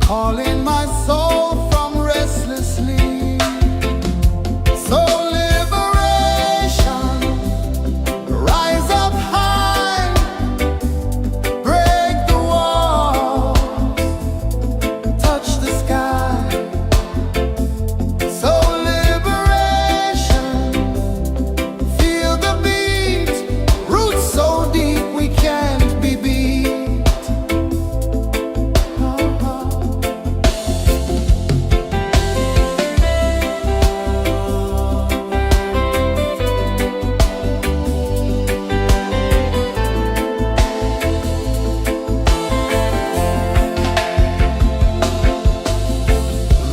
calling my soul from restless sleep. So liberation, rise up high, break the walls, touch the sky. So liberation, feel the beat, roots so deep we can't be beat.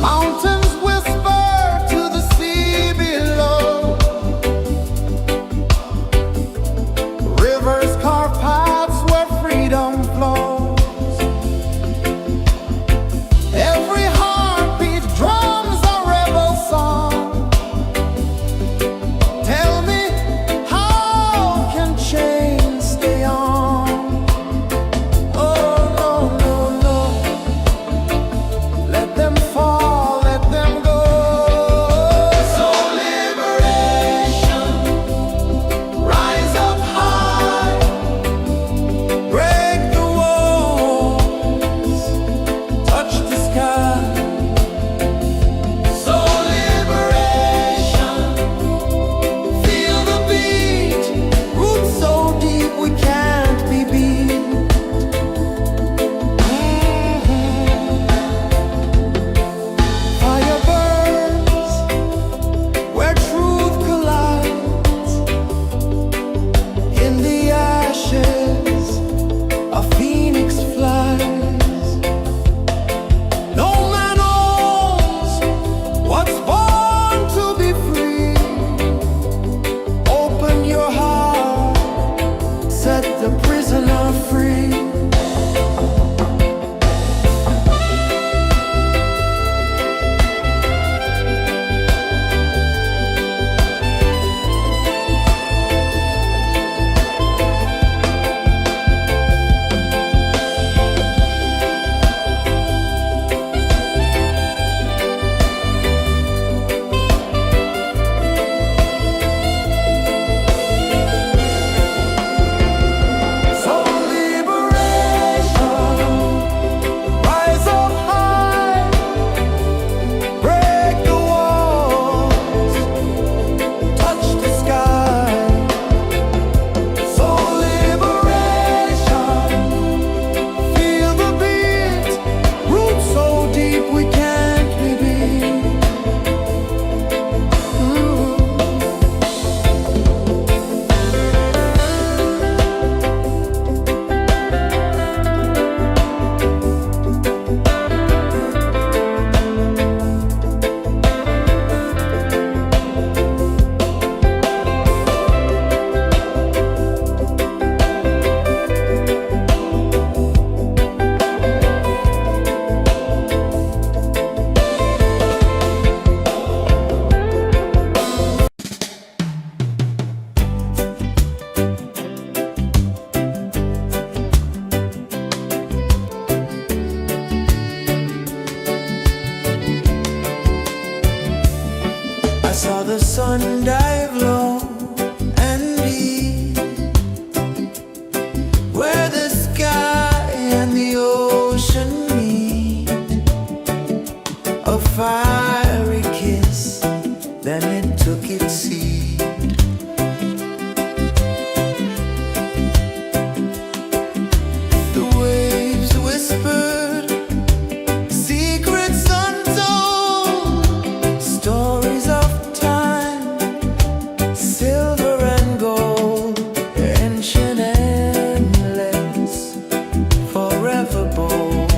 Mountains whisper to the sea below, rivers carve paths where freedom flows. Every heartbeat drums a rebel song. Tell me, how can chains stay on? Oh no, no, no. Let them fall, let them go. So liberation, rise up high, break the walls, touch the sky. So liberation, feel the beat, roots so deep we can't be beat. Fire burns where truth collides. In the ashes, a phoenix flies. No man owns what's born to be free. Open your heart, set the prisoner free. So liberation, rise up high, break the walls, touch the sky. So liberation, feel the beat, roots so deep we can't be beat. I saw the sun dive low and deep, where the sky and the ocean meet. A fiery kiss, then it took its seat. The waves whispered secrets untold, stories of time, silver and gold, ancient endless, forever bold.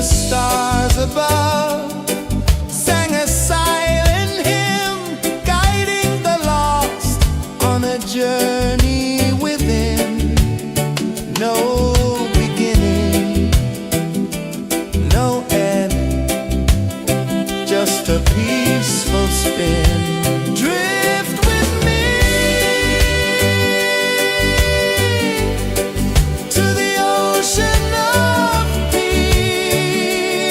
stars above sang a silent hymn, guiding the lost on a journey within. No beginning, no end, just a peaceful spin. Drift with me to the ocean of peace.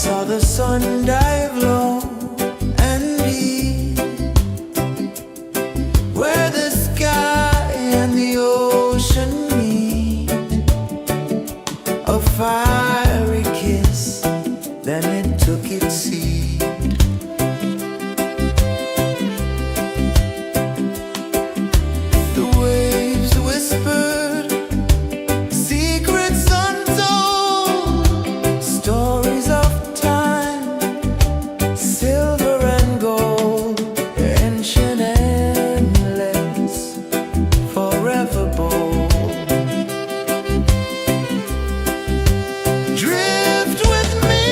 saw the sun dive low and deep, where the sky and the ocean meet. A fiery kiss, then it took its seed. The waves whispered secrets untold, stories of time, silver and gold, ancient, endless, forever bold. Drift with me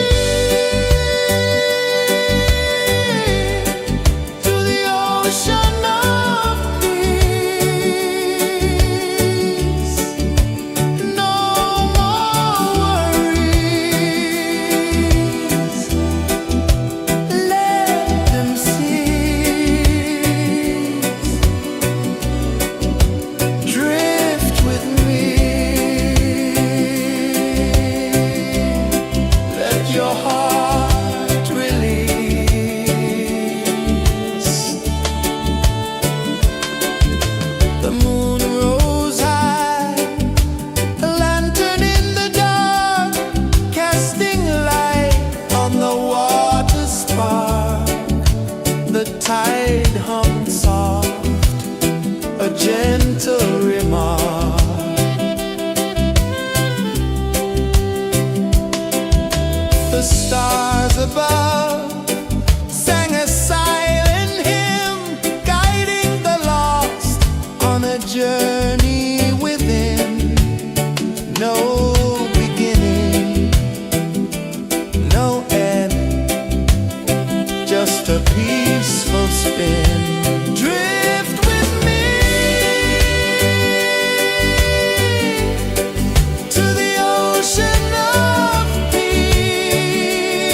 to the ocean of peace. No more worries, let them cease. Drift with me, let your heart release. The moon rose high, a lantern in the dark, casting light on the water spark. The tide hummed soft, a gentle remark. The stars above sang a silent hymn, guiding the lost on a journey within. No beginning, no end, just a peaceful spin. Drift with me to the ocean of peace.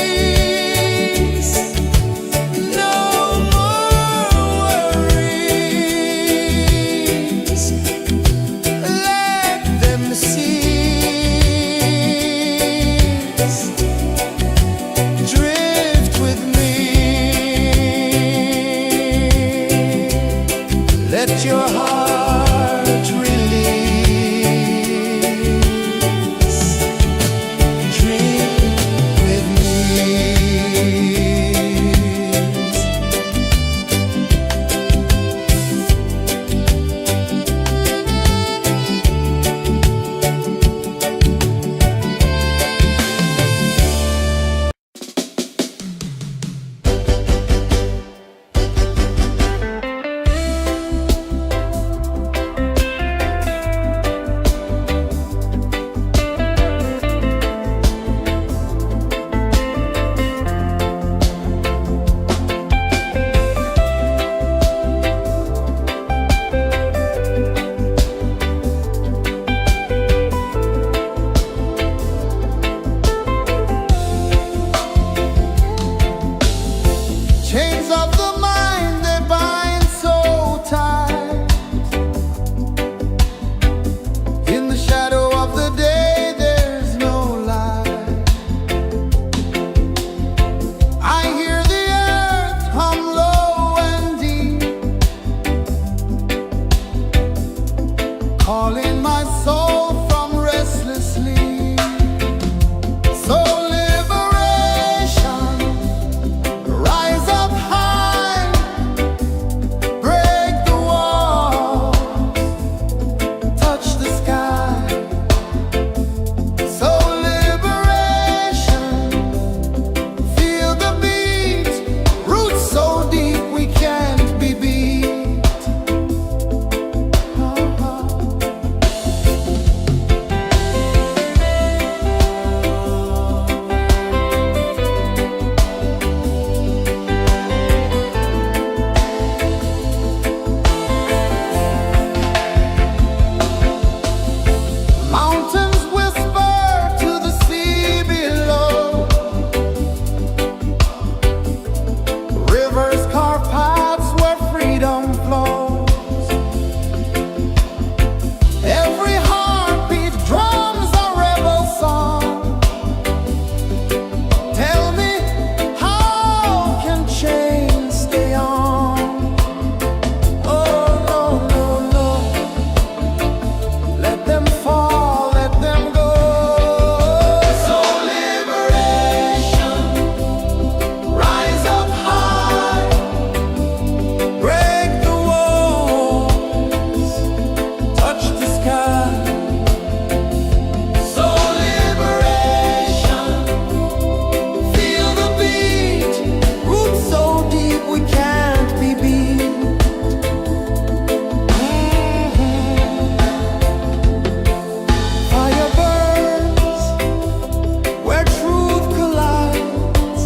where truth collides.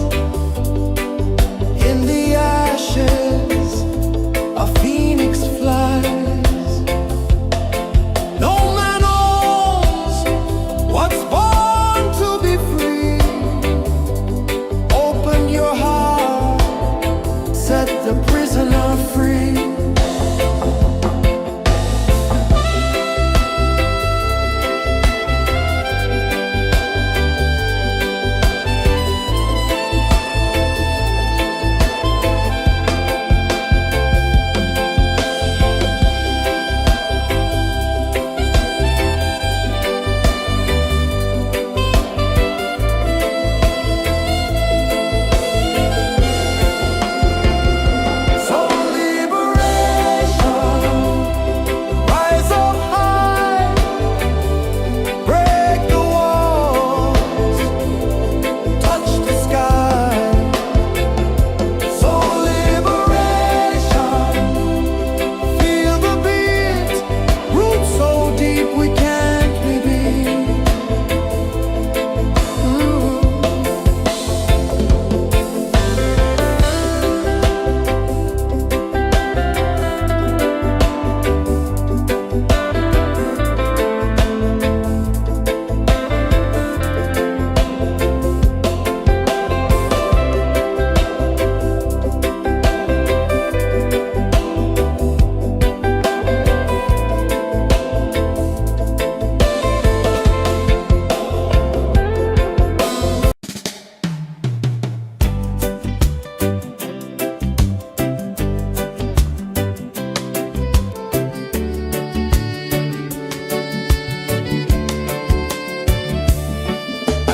In the ashes, a phoenix flies. No man owns what's born to be free. Open your heart, set the prisoner free.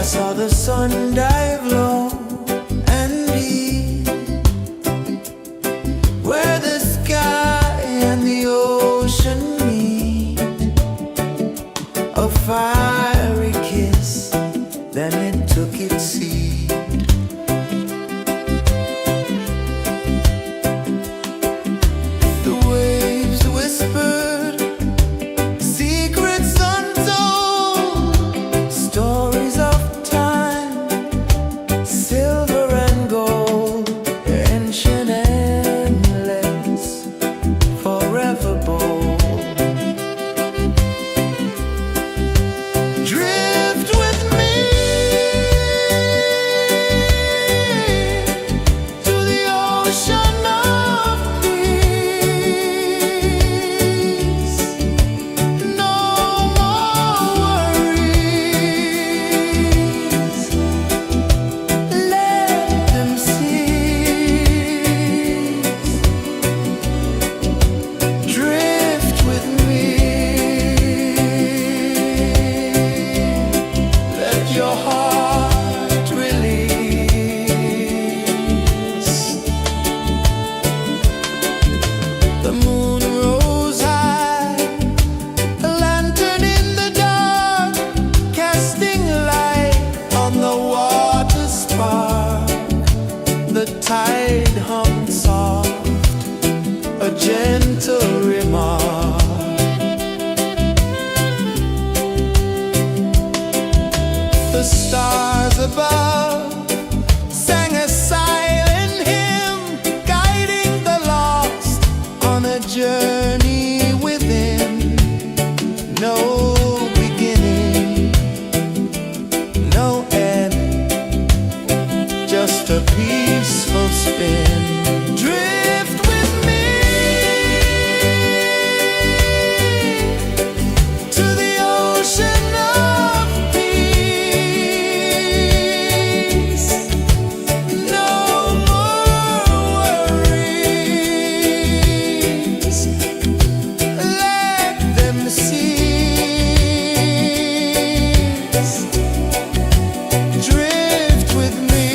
Saw the sun dive low and deep, where the sky and the ocean meet. A fiery kiss, then it took its seat. The waves whispered secrets untold, stories of silver and gold, ancient, endless, forever bold. Drift with me to the ocean of peace. No more worries. Drift with me. Let your heart release. The moon rose high, a lantern in the dark, casting light on the water spark. The tide hummed soft, a gentle remark. The stars above sang a silent hymn, guiding the lost on a journey within. No beginning, no end, just a peaceful spin. Drift with me to the ocean of peace. No more worries. Let them cease. Drift with me.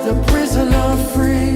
the prisoner free.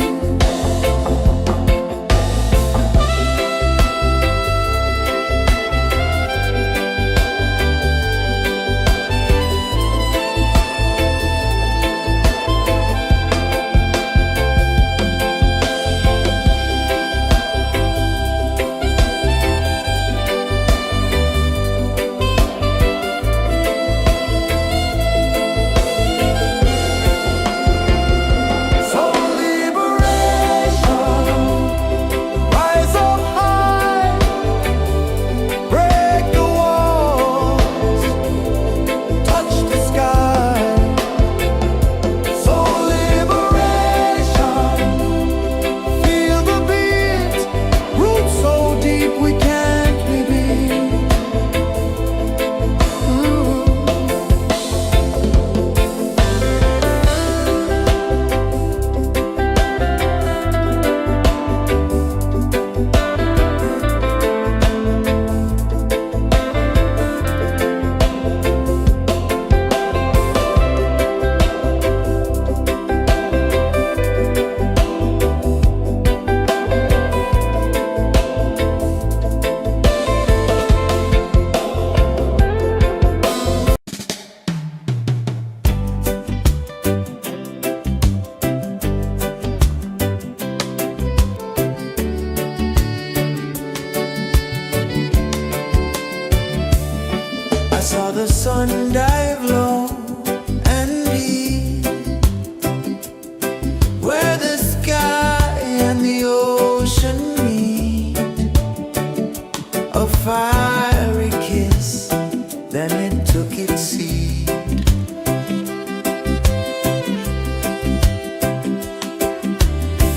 I saw the sun dive low and deep, where the sky and the ocean meet. A fiery kiss, then it took its seed.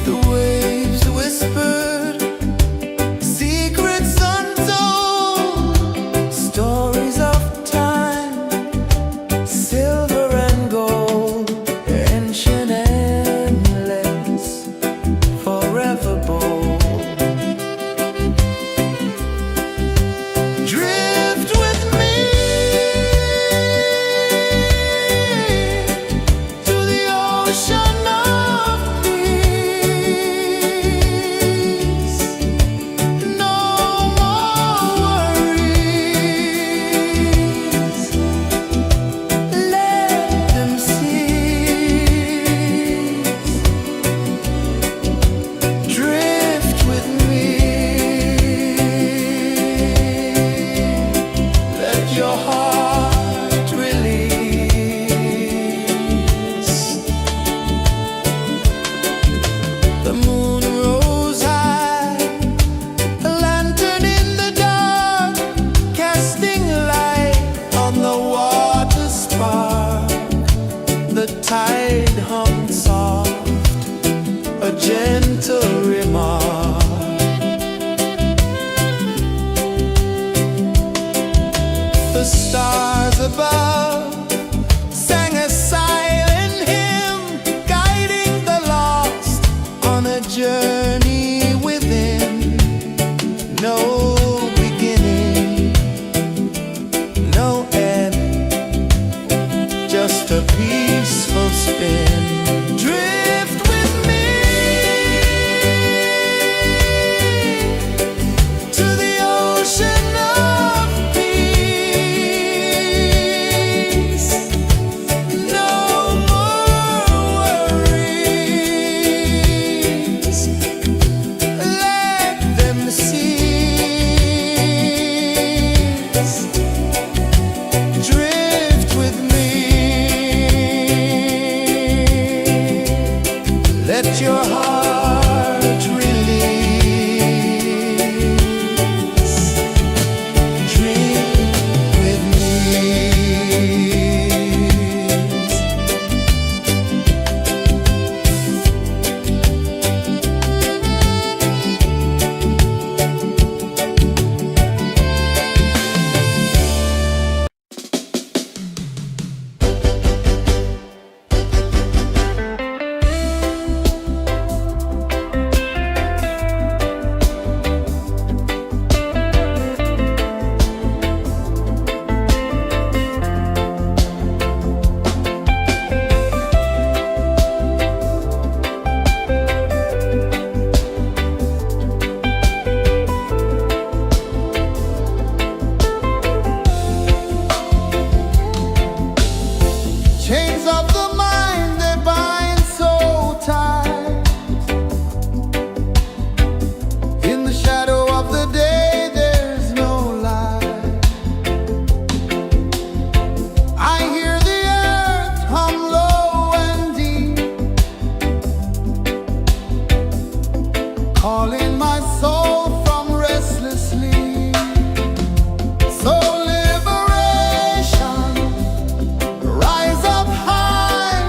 The waves whispered secrets untold, stories of silver and gold, ancient endless, forever bold. Drift with me to the ocean of peace. No more worries. Your heart release. The moon rose high, a lantern in the dark, casting light on the water spark. The tide hummed soft, a gentle remark. The stars above sang a silent hymn, guiding the lost on a journey within. No beginning, no end, just a peaceful spin. Drift with me to the ocean of peace. No more worries. Let them cease. Drift with me. chains of the mind, they bind so tight. In the shadow of the day, there's no light. I hear the earth hum low and deep, calling my soul from restless sleep. So liberation, rise up high,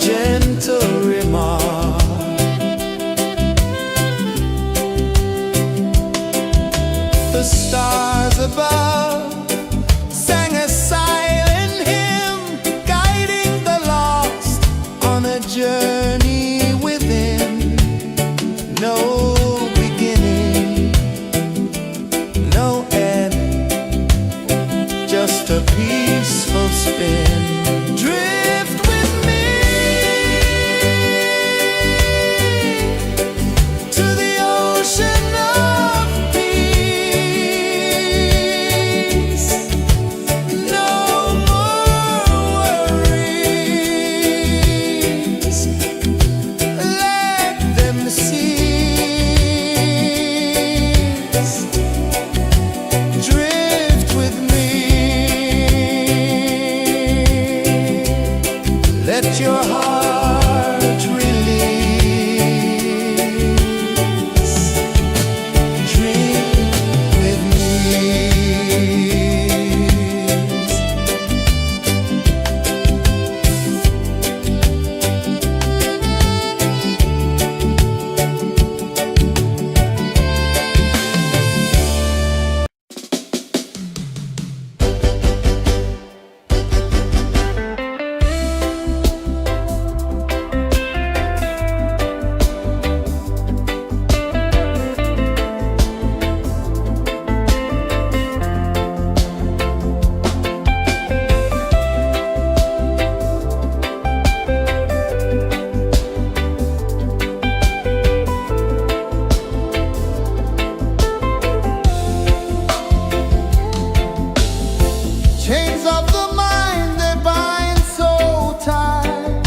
gentle remark. The stars above sang a silent hymn, guiding the lost on a journey within. No beginning, no end, just a peaceful spin. Drift with me to the ocean of peace. No more worries, let them cease. Drift with me, let your heart release. Dream with me. Chains of the mind, they bind so tight.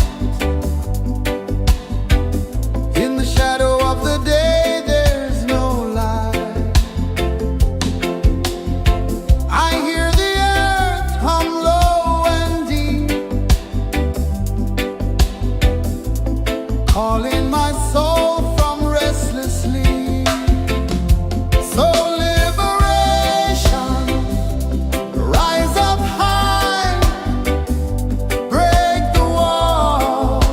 In the shadow of the day, there's no light. I hear the earth hum low and deep, calling my soul from restless sleep. So liberation, rise up high, break the walls,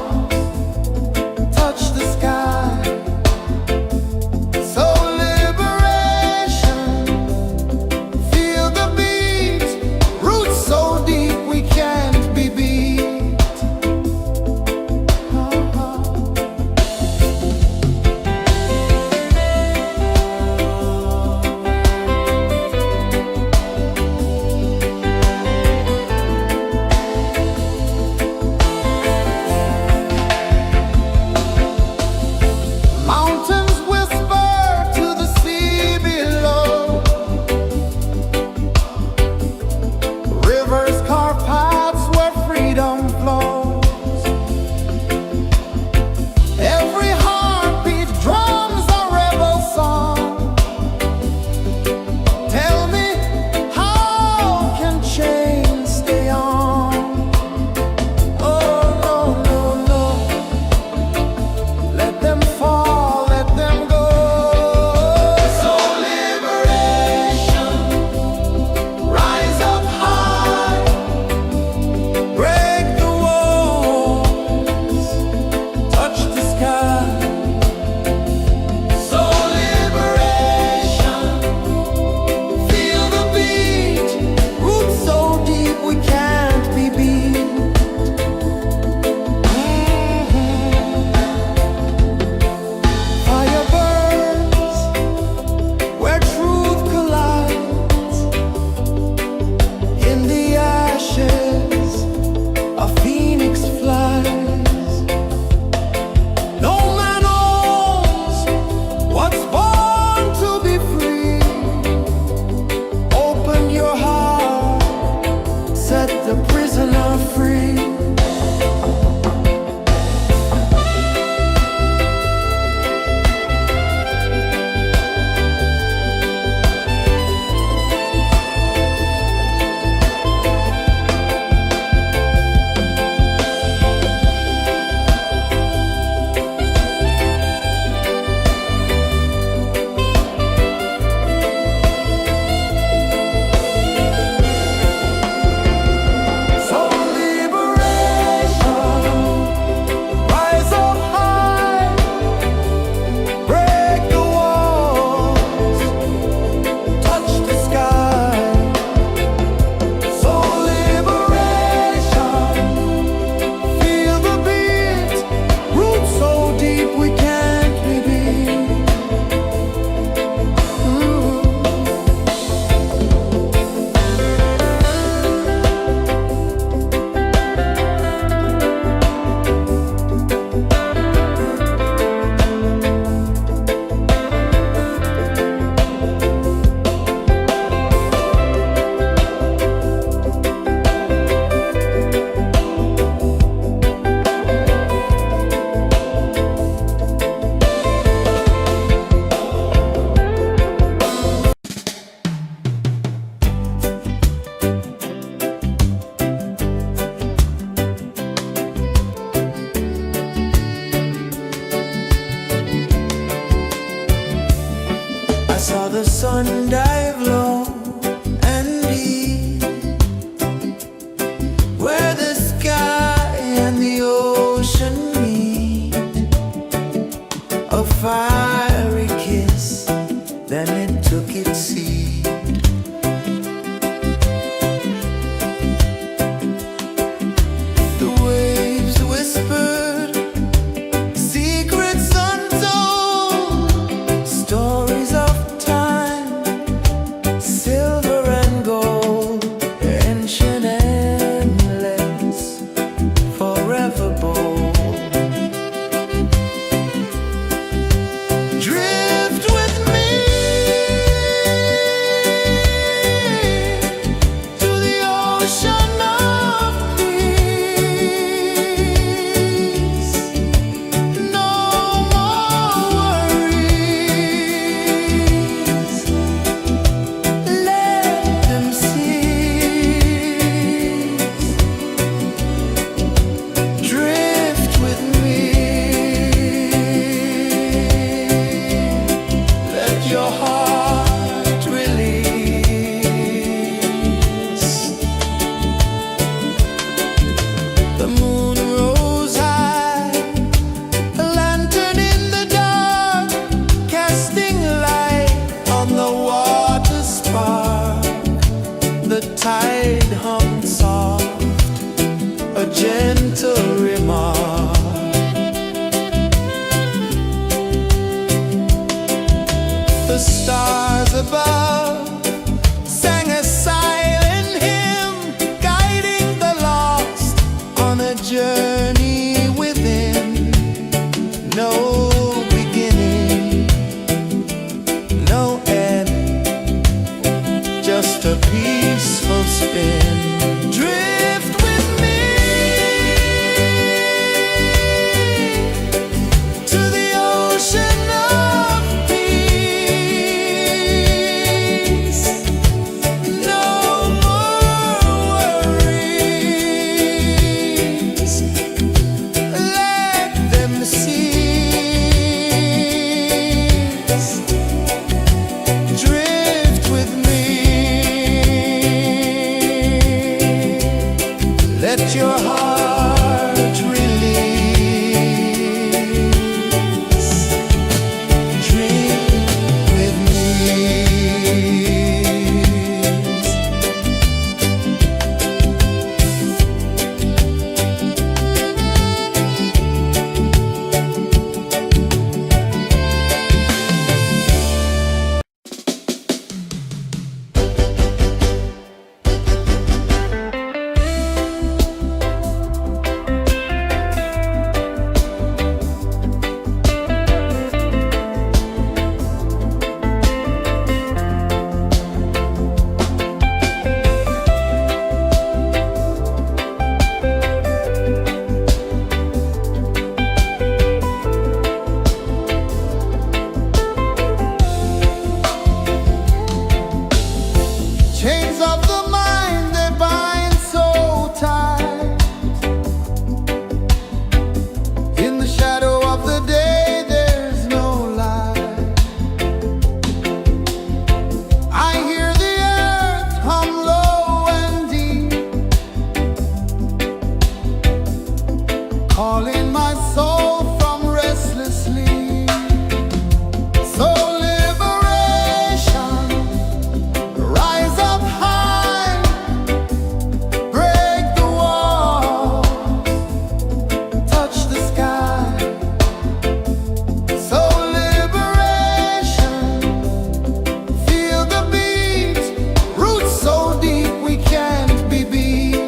touch the sky. So liberation, feel the beat, roots so deep we can't be beat. sun dive low and deep, where the sky and the ocean meet, a fiery kiss, then it took its seat. The waves whispered secrets untold, stories of time, silver and gold, ancient, endless, forever bold. Drift with me to the ocean of peace. No more worries, let them cease. Drift with me, let your heart release. The moon rose high, a lantern in the dark, casting light on the water spark. The tide hummed soft, a gentle remark. The stars above sang a silent hymn, guiding the lost on a journey within. No beginning, no end, just a peaceful spin. Drift with me to the ocean of peace. No more worries, let them cease. Drift with me, let your heart release. Dream with me. Chains of the mind, they bind so tight. In the shadow of the day, there's no light. I hear the earth hum low and deep, calling my soul from restless sleep. So liberation, rise up high, break the walls, touch the sky. So liberation, feel the beat, roots so deep we can't be beat.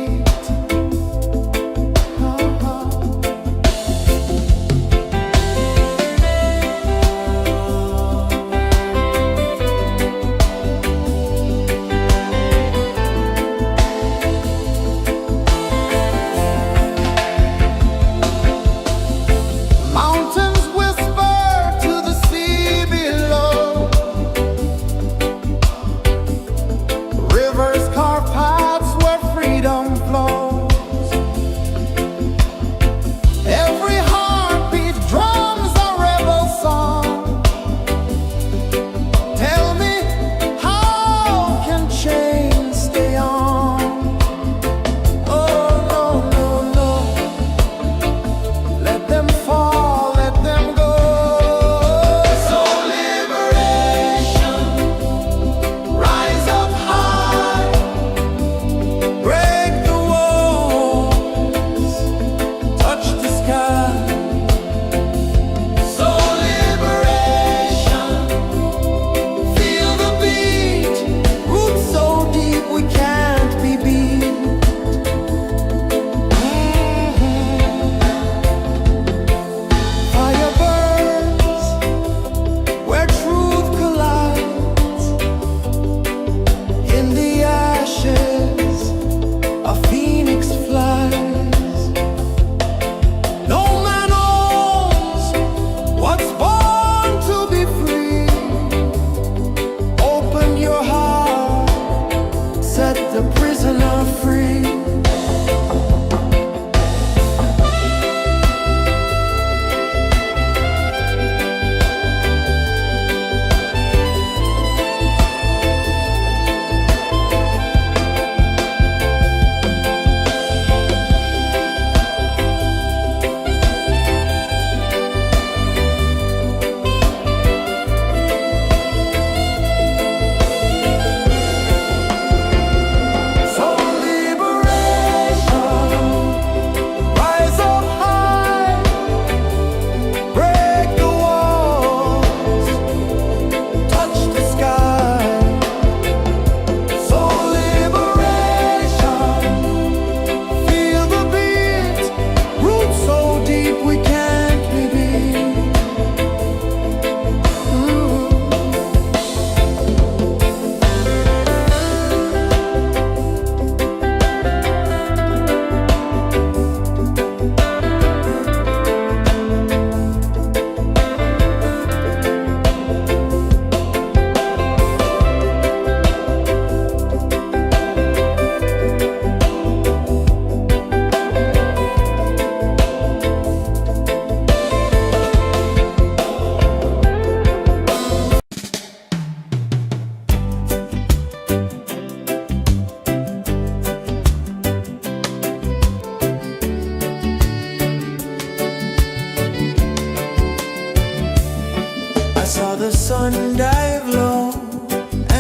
sun dive low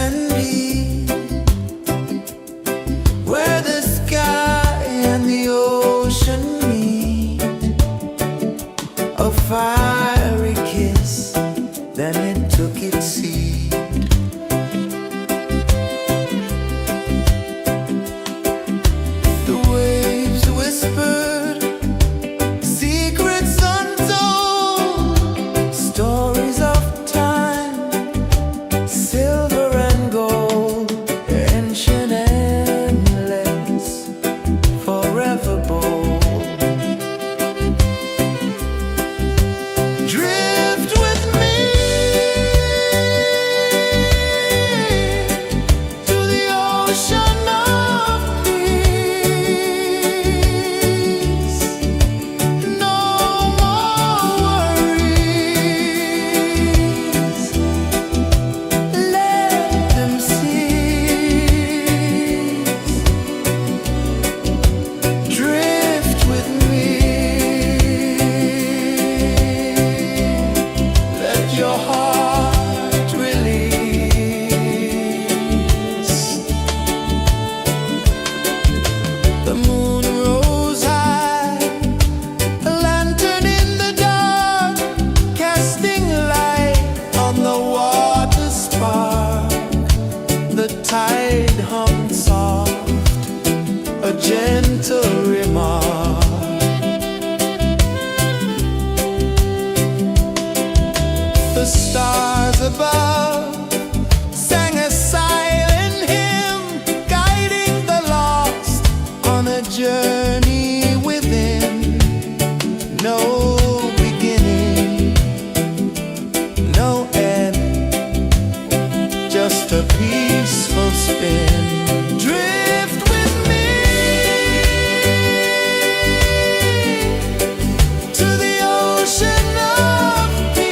and deep, where the sky and the ocean meet. A fiery kiss, then it took its seat. The waves whispered secrets untold, stories of time, silver and gold, ancient, endless, forever bold. Drift with me to the ocean of peace. No more worries, let them cease. Drift with me, let your heart release. The moon rose high, a lantern in the dark, casting light on the water spark. The tide hummed soft, a gentle remark. The stars above sang a silent hymn, guiding the lost on a journey within. No beginning, no end, just a peaceful spin. Drift with me to the ocean of peace.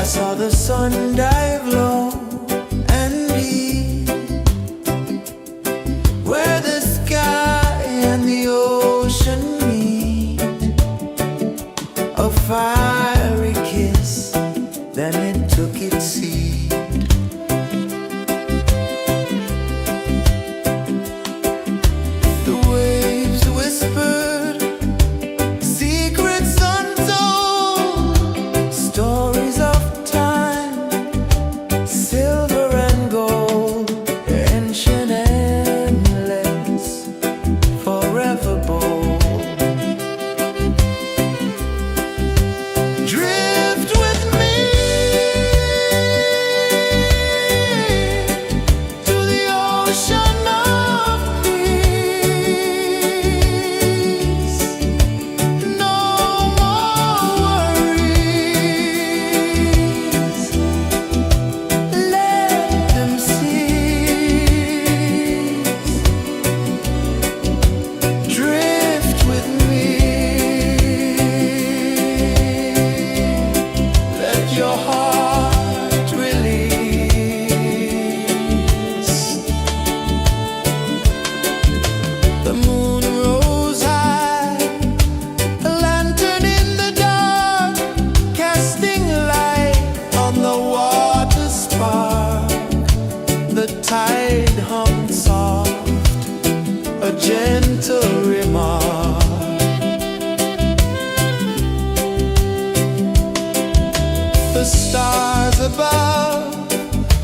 saw the sun dive low and deep, where the sky and the ocean meet. A fiery kiss, then it took its seat. The waves whispered secrets untold, stories of time, silver and gold, ancient, endless, forever bold. Drift with me to the ocean of peace. No more worries, let them cease. Drift with me, let your heart release. The moon rose high, a lantern in the dark, casting light on the water spark. The tide hummed soft, a gentle remark. The stars above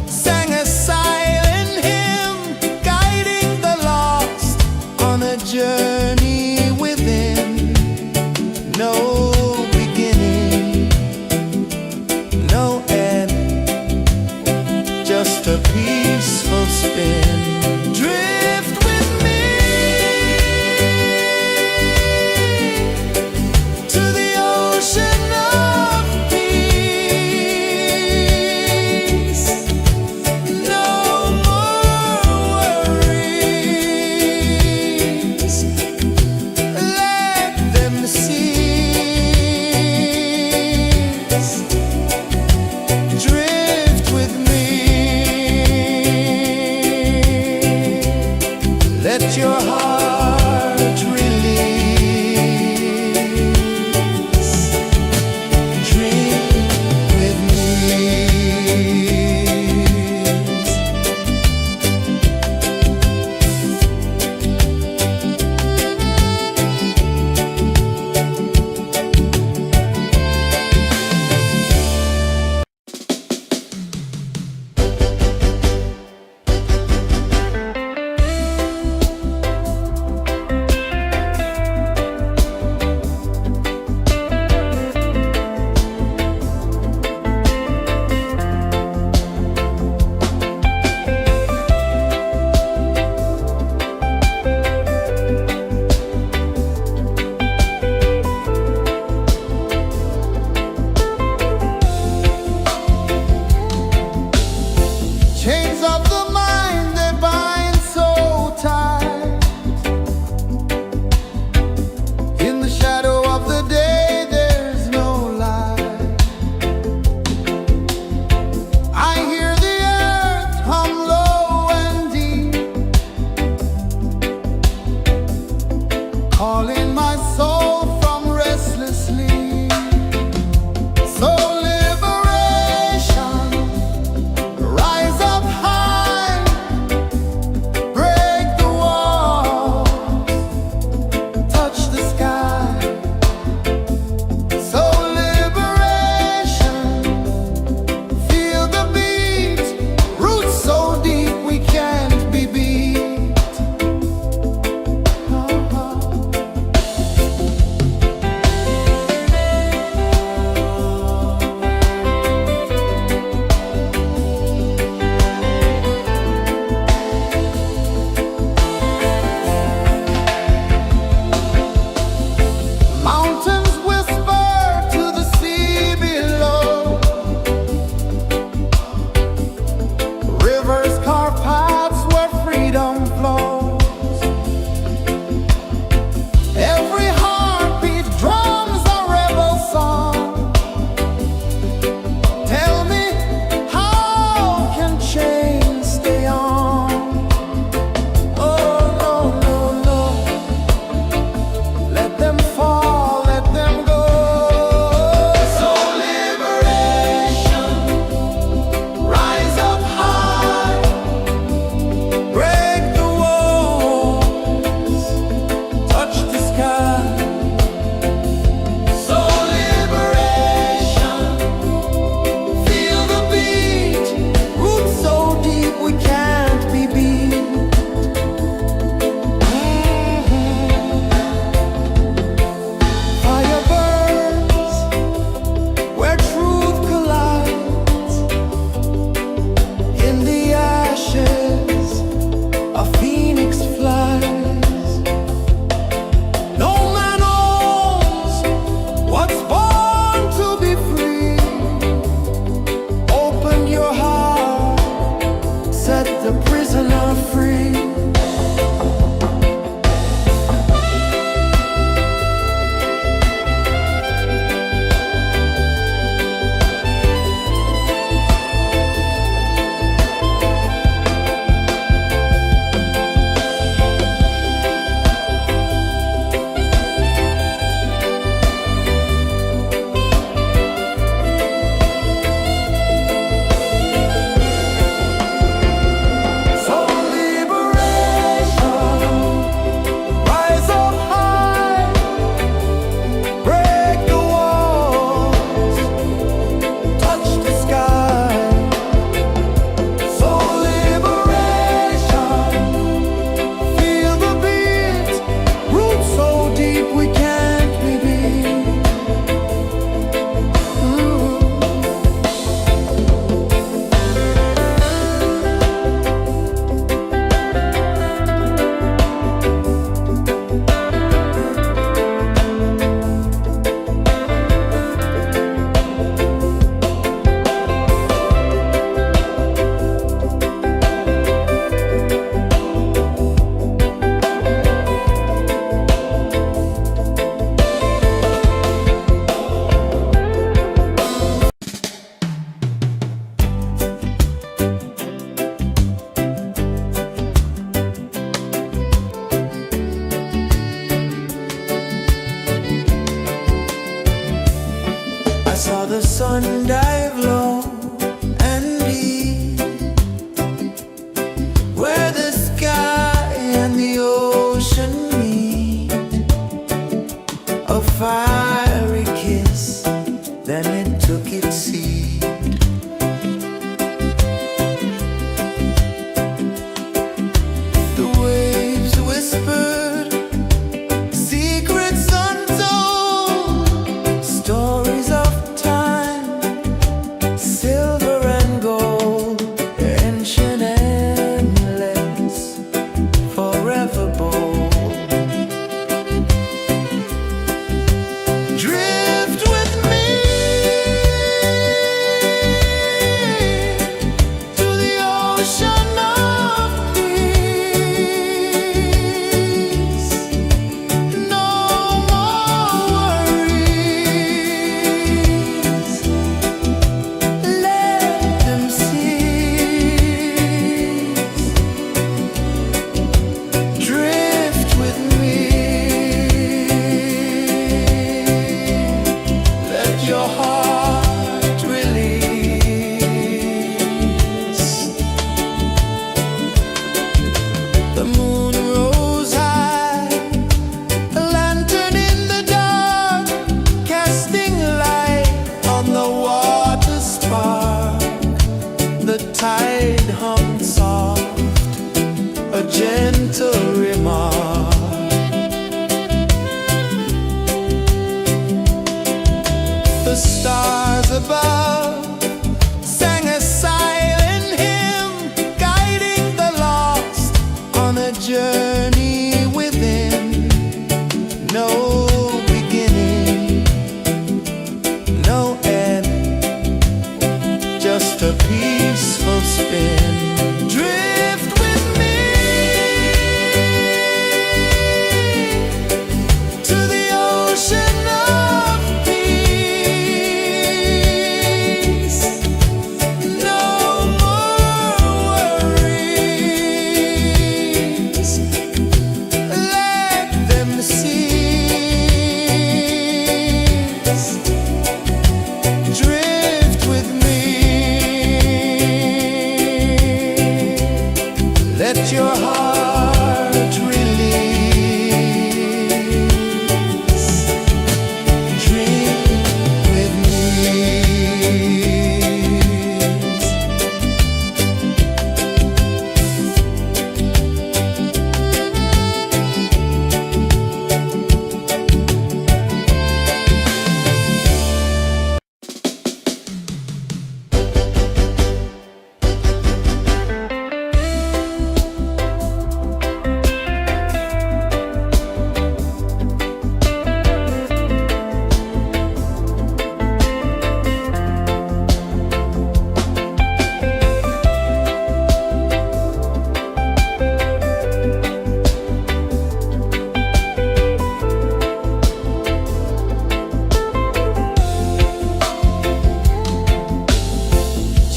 sang a silent hymn, guiding the lost on a journey within. No beginning, no end, just a peaceful spin. Drift with me to the ocean of peace.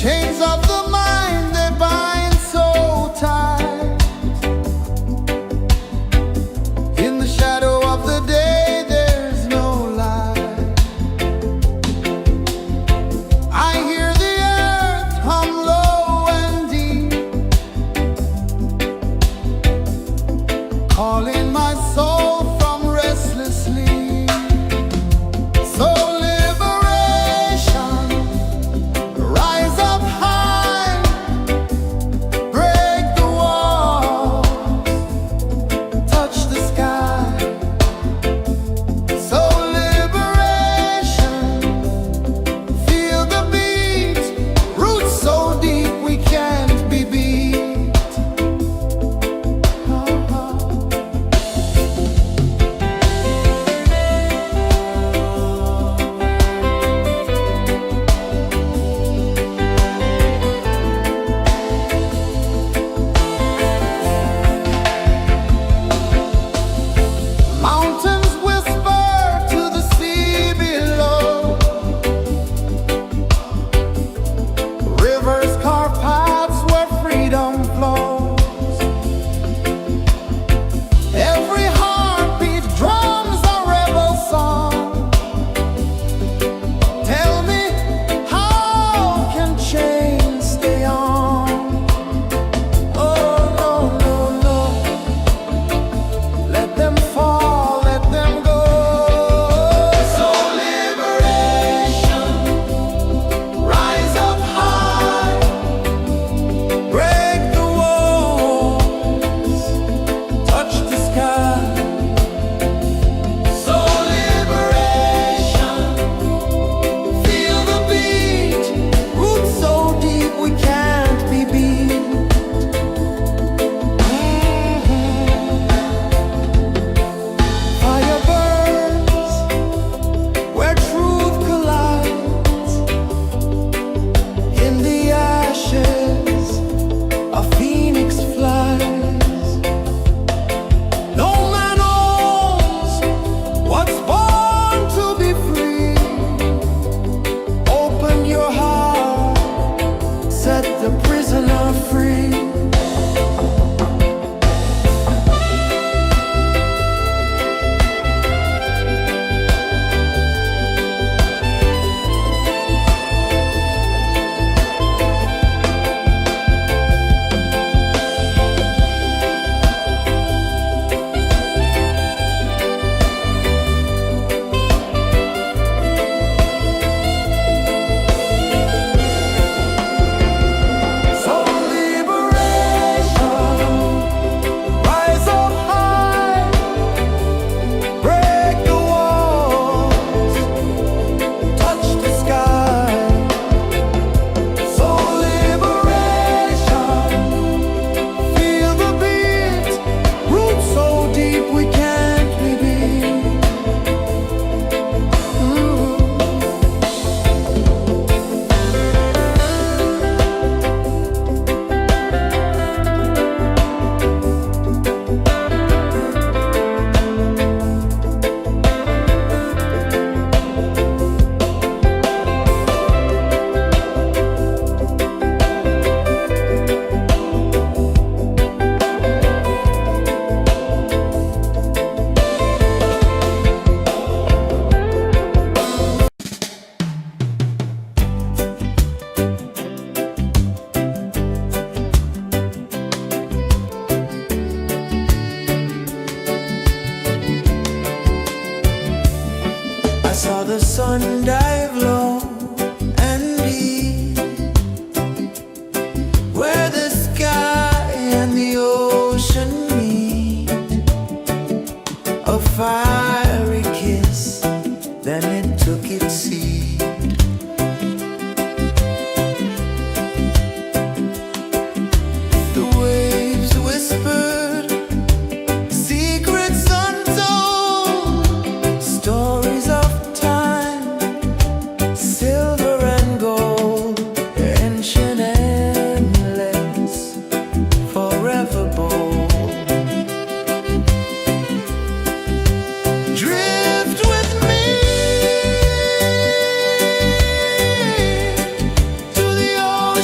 Chains of the mind, they bind so tight. In the shadow of the day, there's no light. I hear the earth hum low and deep, calling my soul from restless sleep. So liberation, rise up high.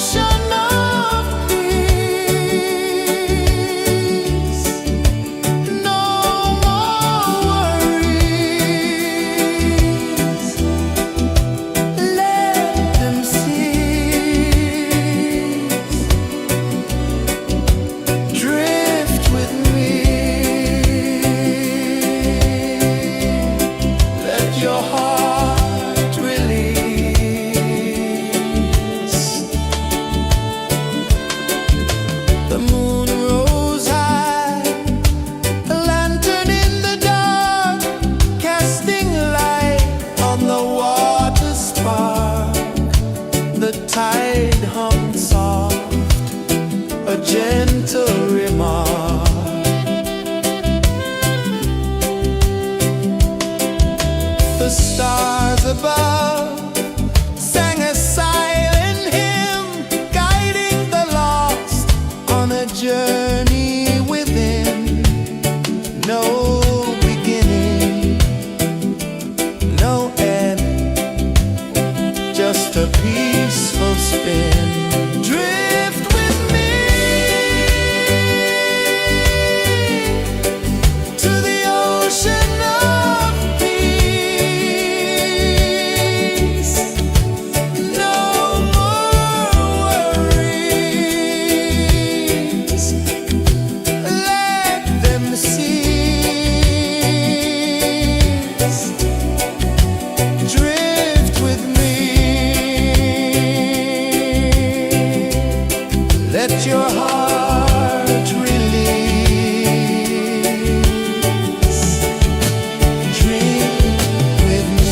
ocean of peace. No more worries. Let them cease. Drift with me. Let your heart release. The moon rose high, a lantern in the dark, casting light on the water spark. The tide hummed soft, a gentle remark. The stars above sang a silent hymn, guiding the lost on a journey within. No beginning, no end, just a peaceful spin. Drift with me to the ocean of peace. No more worries. Let them cease. Drift with me. Let your heart release. Dream with me.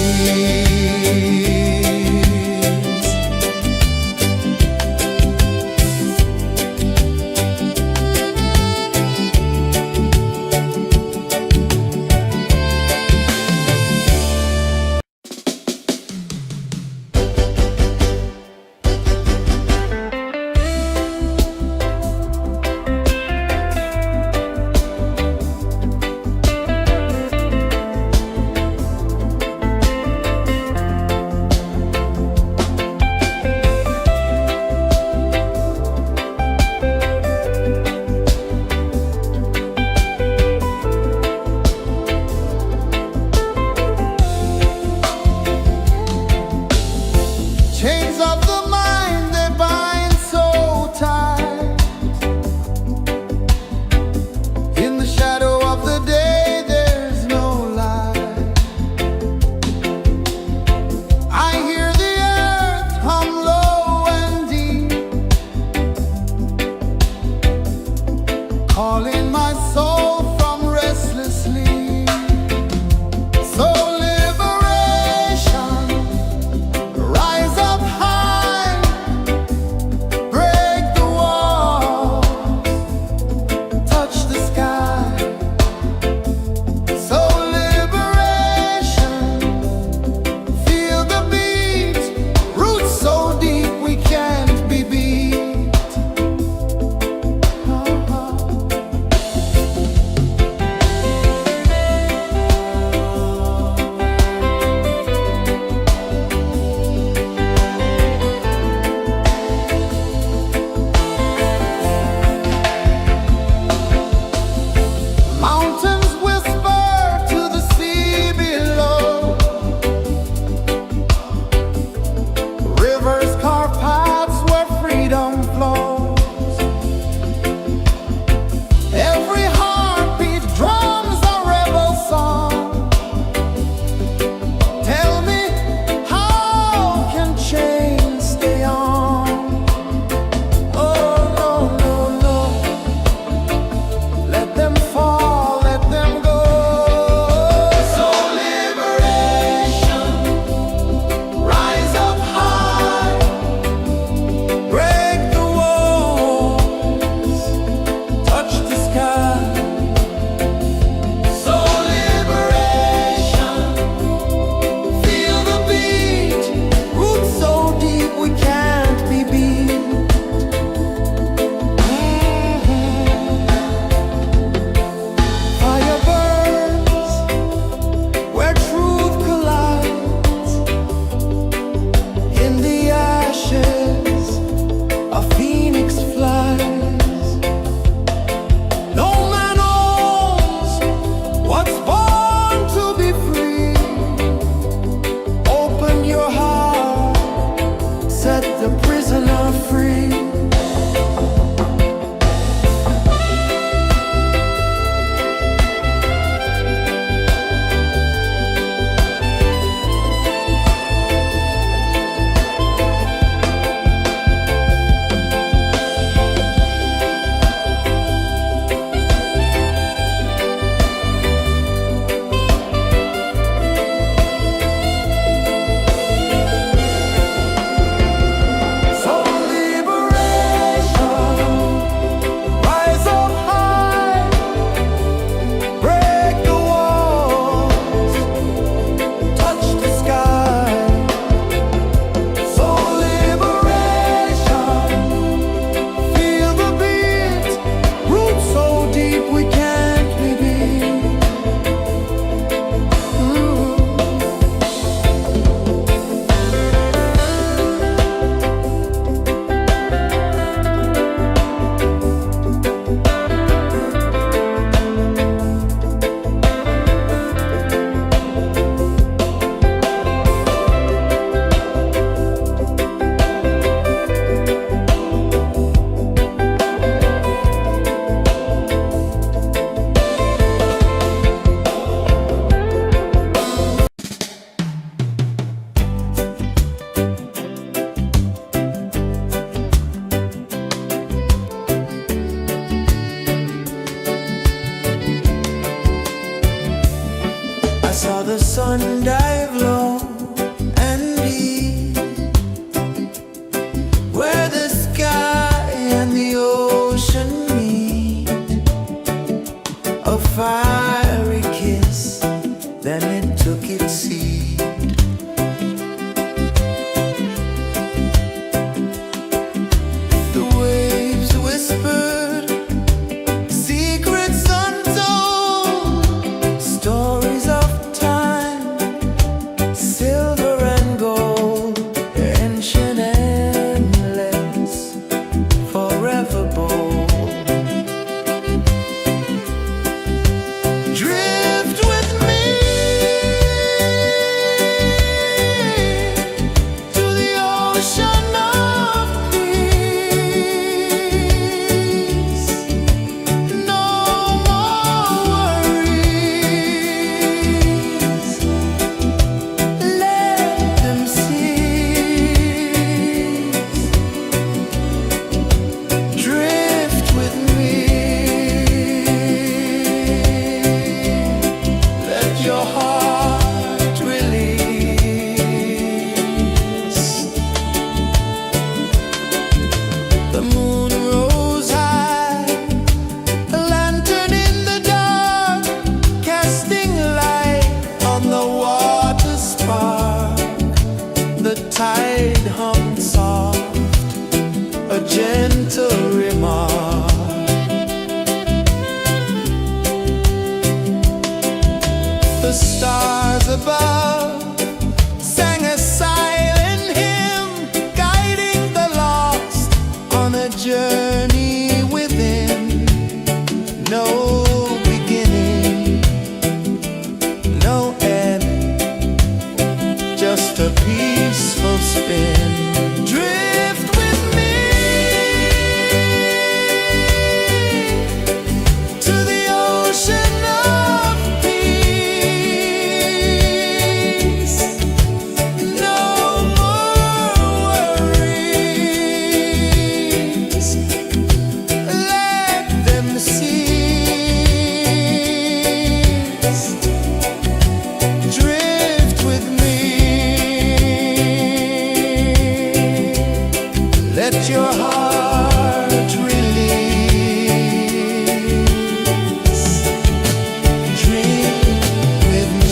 Let your heart release. Dream with me.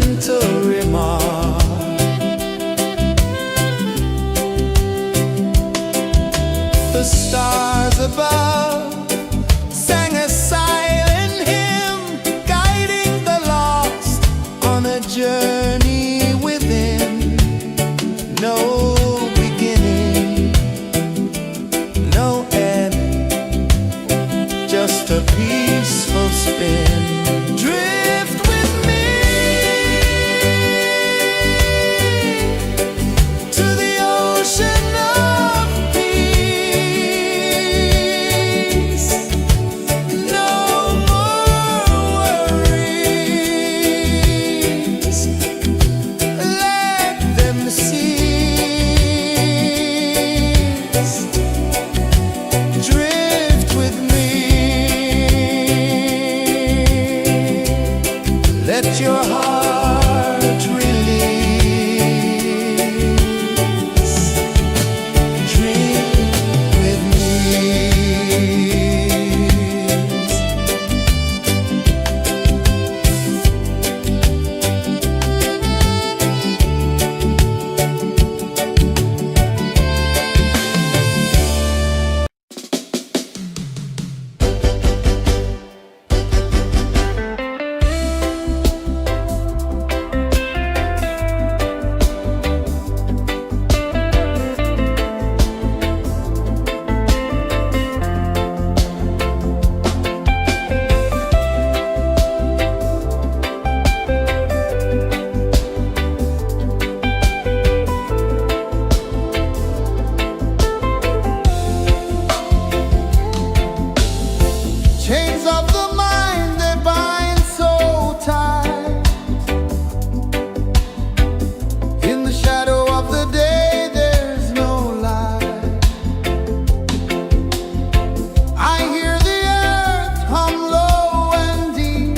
gentle remark. The stars above sang a silent hymn, guiding the lost on a journey within. No beginning, no end, just a peaceful spin. Drift with me to the ocean of peace. No more worries, let them cease. Drift with me, let your heart release. Dream with me. Chains of the mind, they bind so tight. In the shadow of the day, there's no light. I hear the earth hum low and deep,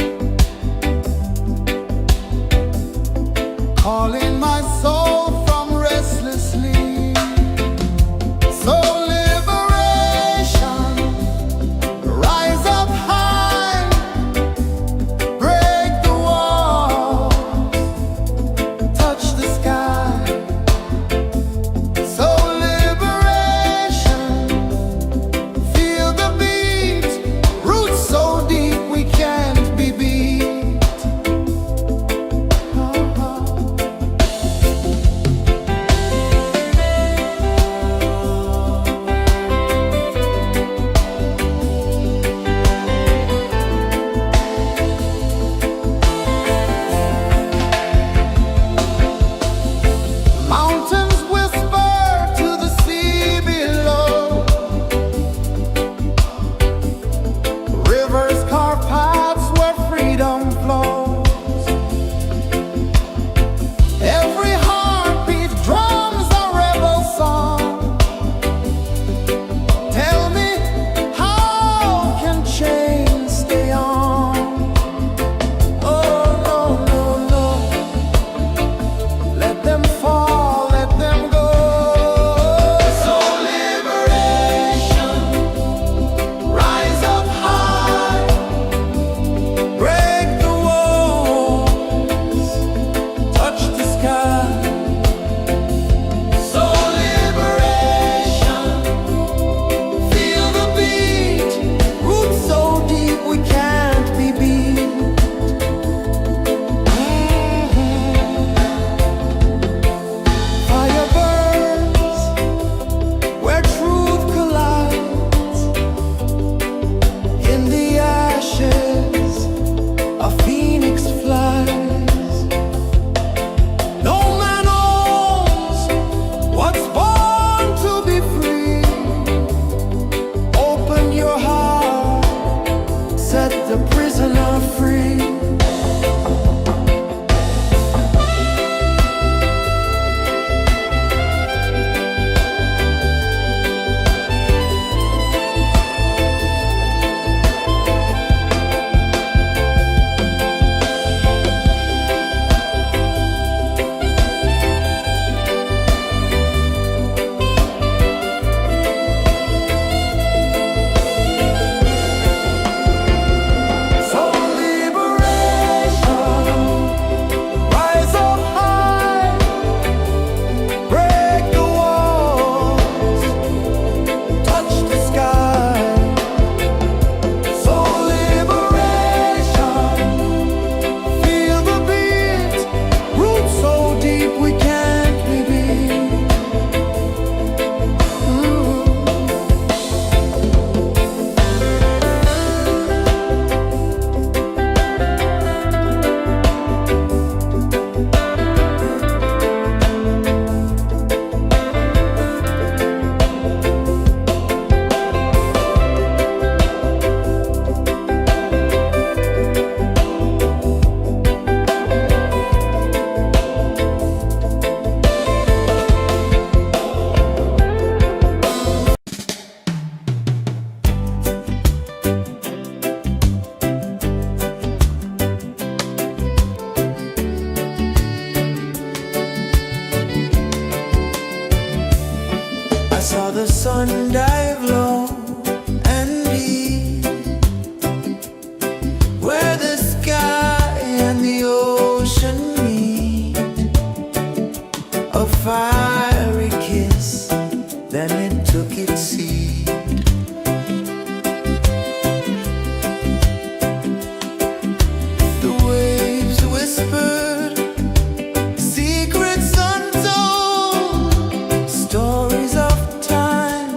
calling my soul from restless sleep. So liberation, rise up high, break the walls, touch the sky. So liberation, feel the beat, roots so deep we can't be beat. sun dive low and deep, where the sky and the ocean meet. A fiery kiss, then it took its seat. The waves whispered secrets untold, stories of time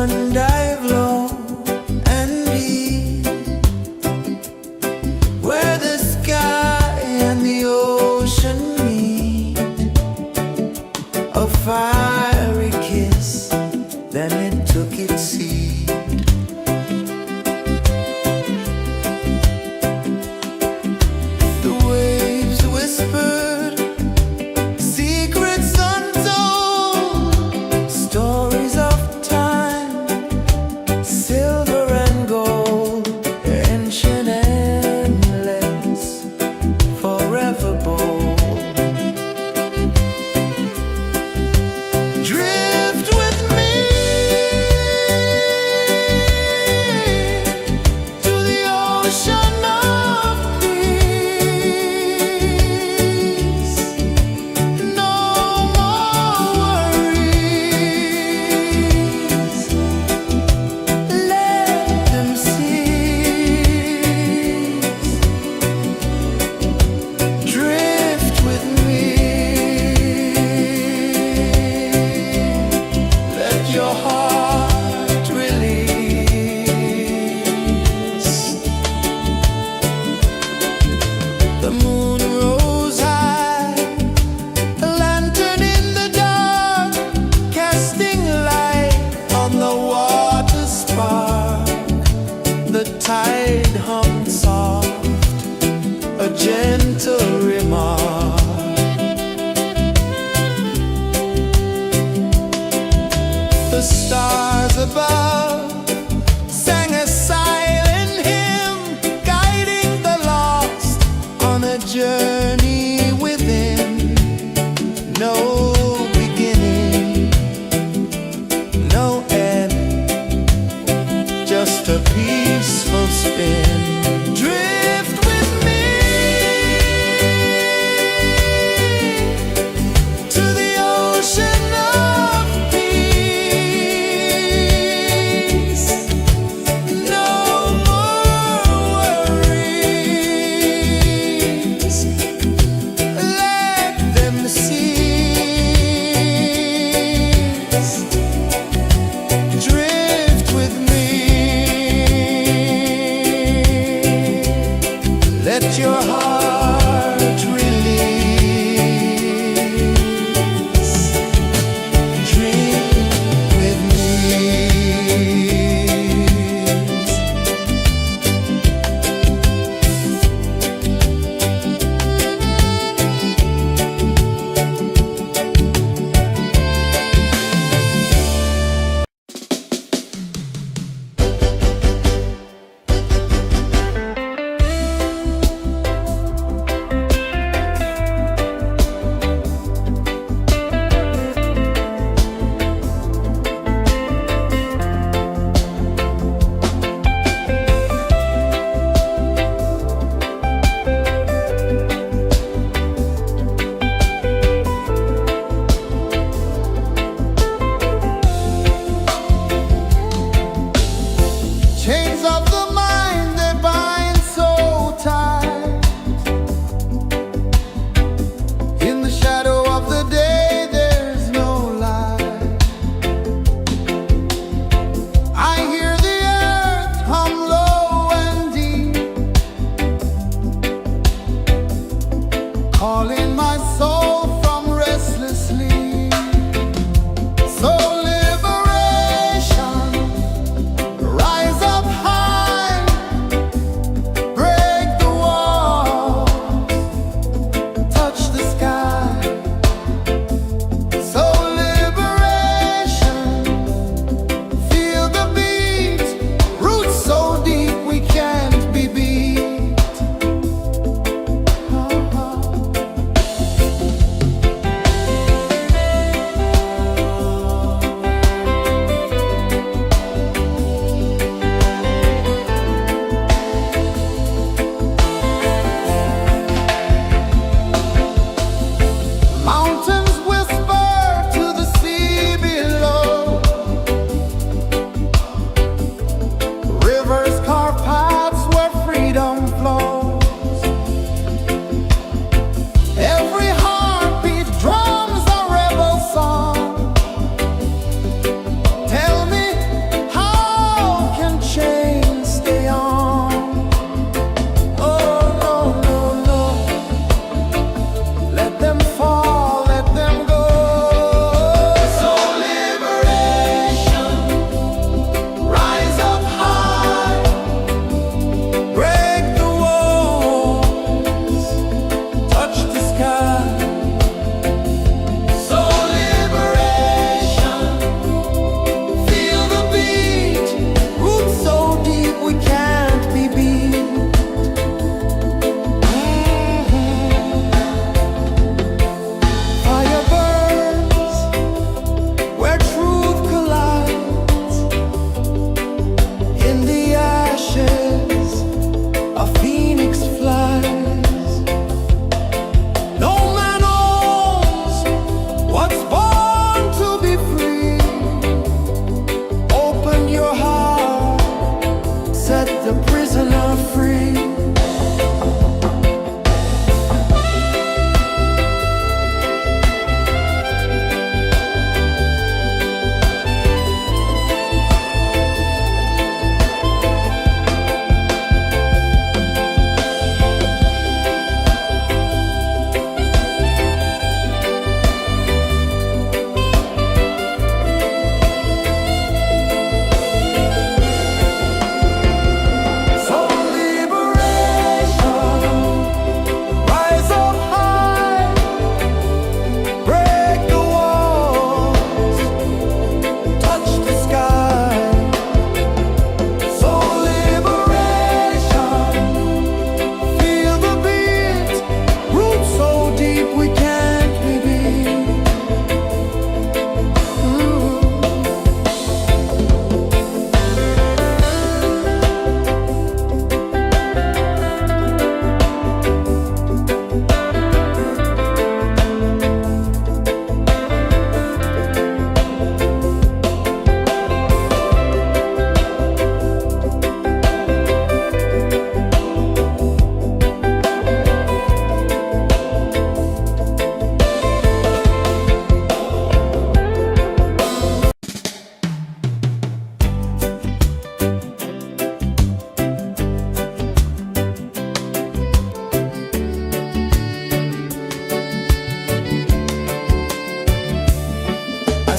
sun dive low and deep, where the sky and the ocean meet. A fiery kiss, then it took its seat. The waves whispered secrets untold, stories of time, silver and gold, ancient, endless, forever bold.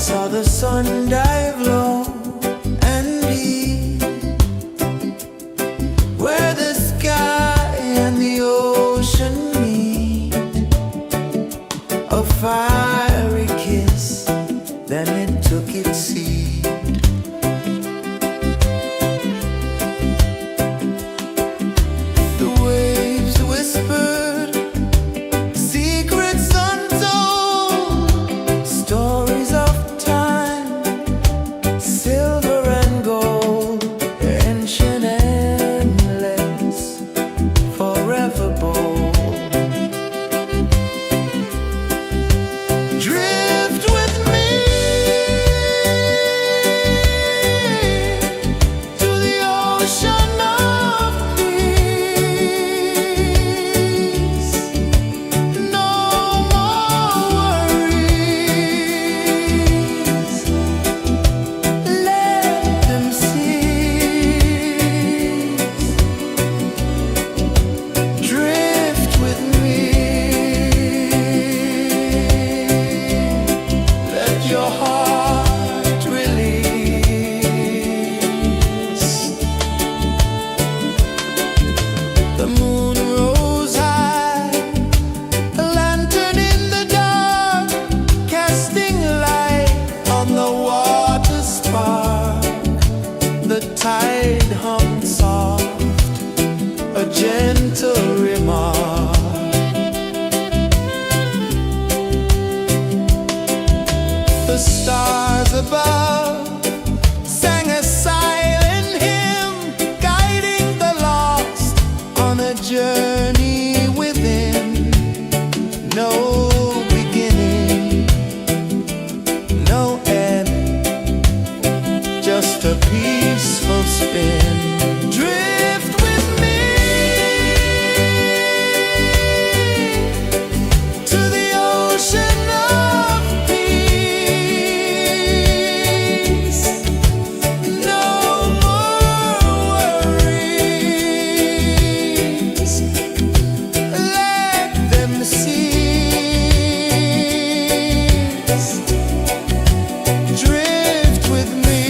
saw the sun dive low and deep, where the sky and the ocean meet. A fiery kiss, then it took its seat. The waves whispered secrets untold, stories of time, silver and gold, ancient, endless, forever bold. Drift with me to the ocean of peace. No more worries, let them cease. Drift with me, let your heart release. The moon rose high, a lantern in the dark, casting light on the water spark. The tide hummed soft, a gentle remark. The stars above sang a silent hymn, guiding the lost on a journey within. No beginning, no end, just a peaceful spin. Drift with me to the ocean of peace. No more worries, let them cease. Drift with me.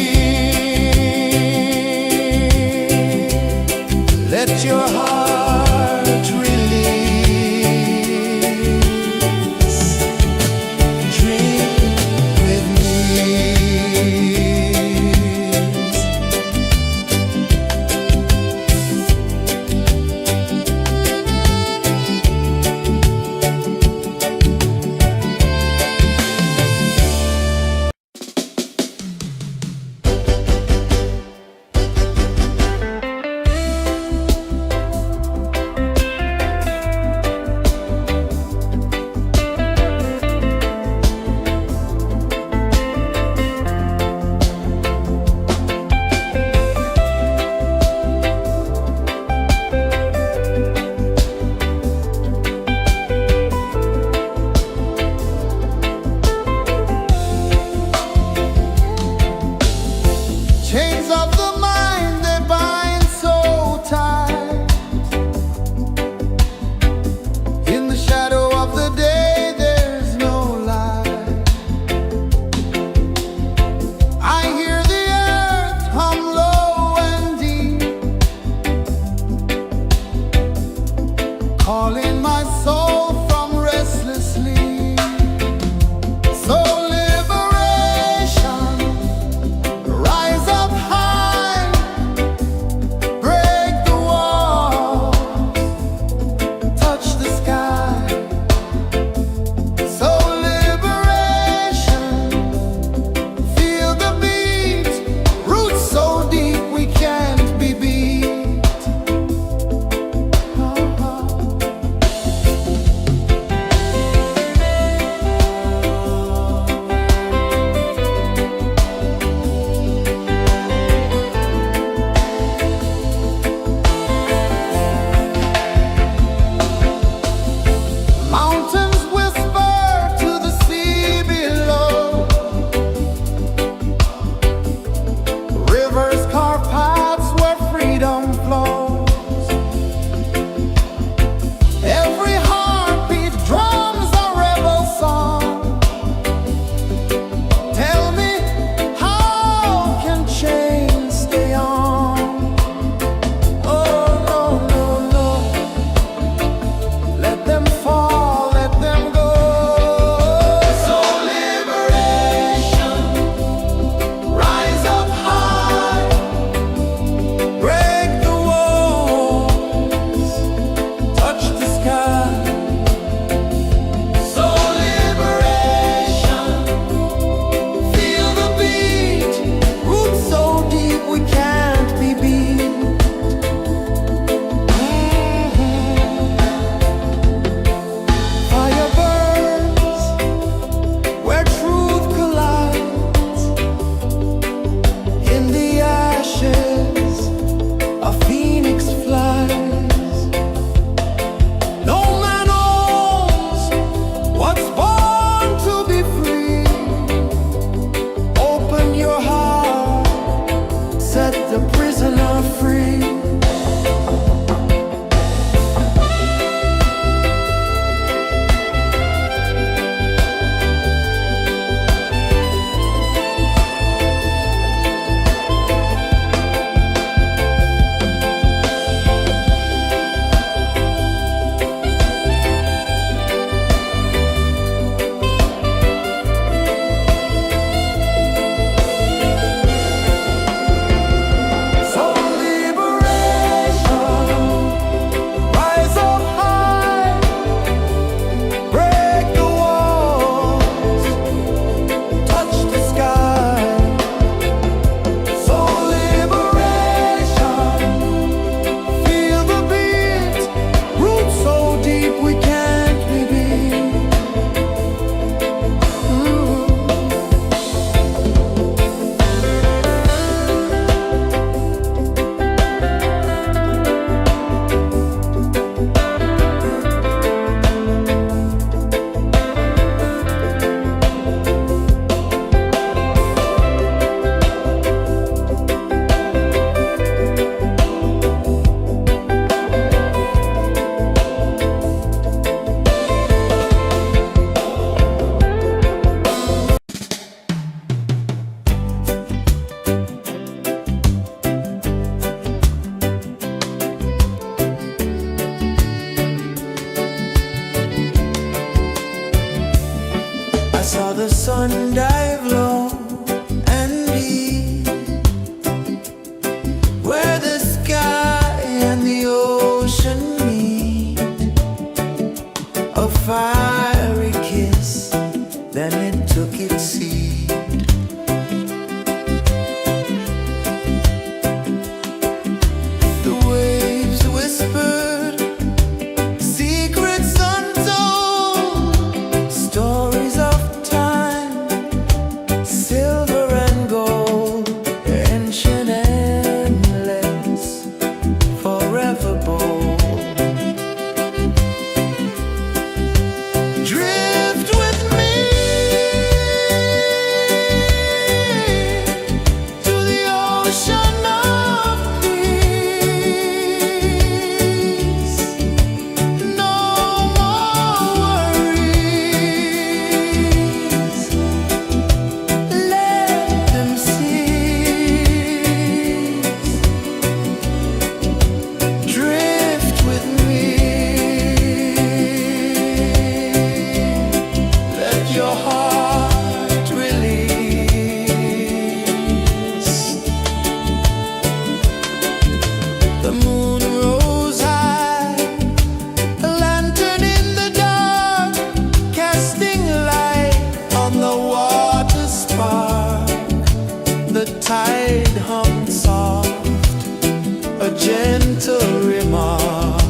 gentle remark.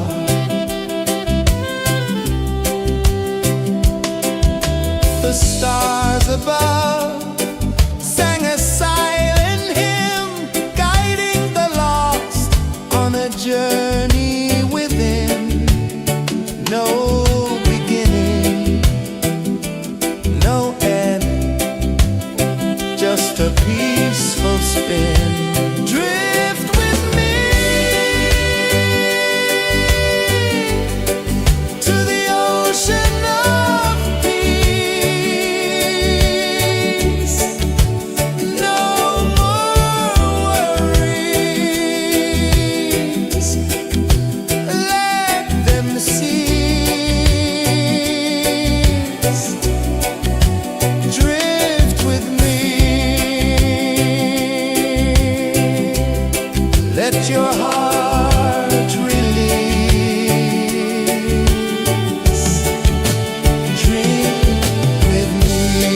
The stars above sang a silent hymn, guiding the lost on a journey within. No beginning, no end, just a peaceful spin. Drift with me to the ocean of peace. No more worries, let them cease. Drift with me, let your heart release. Drift with me.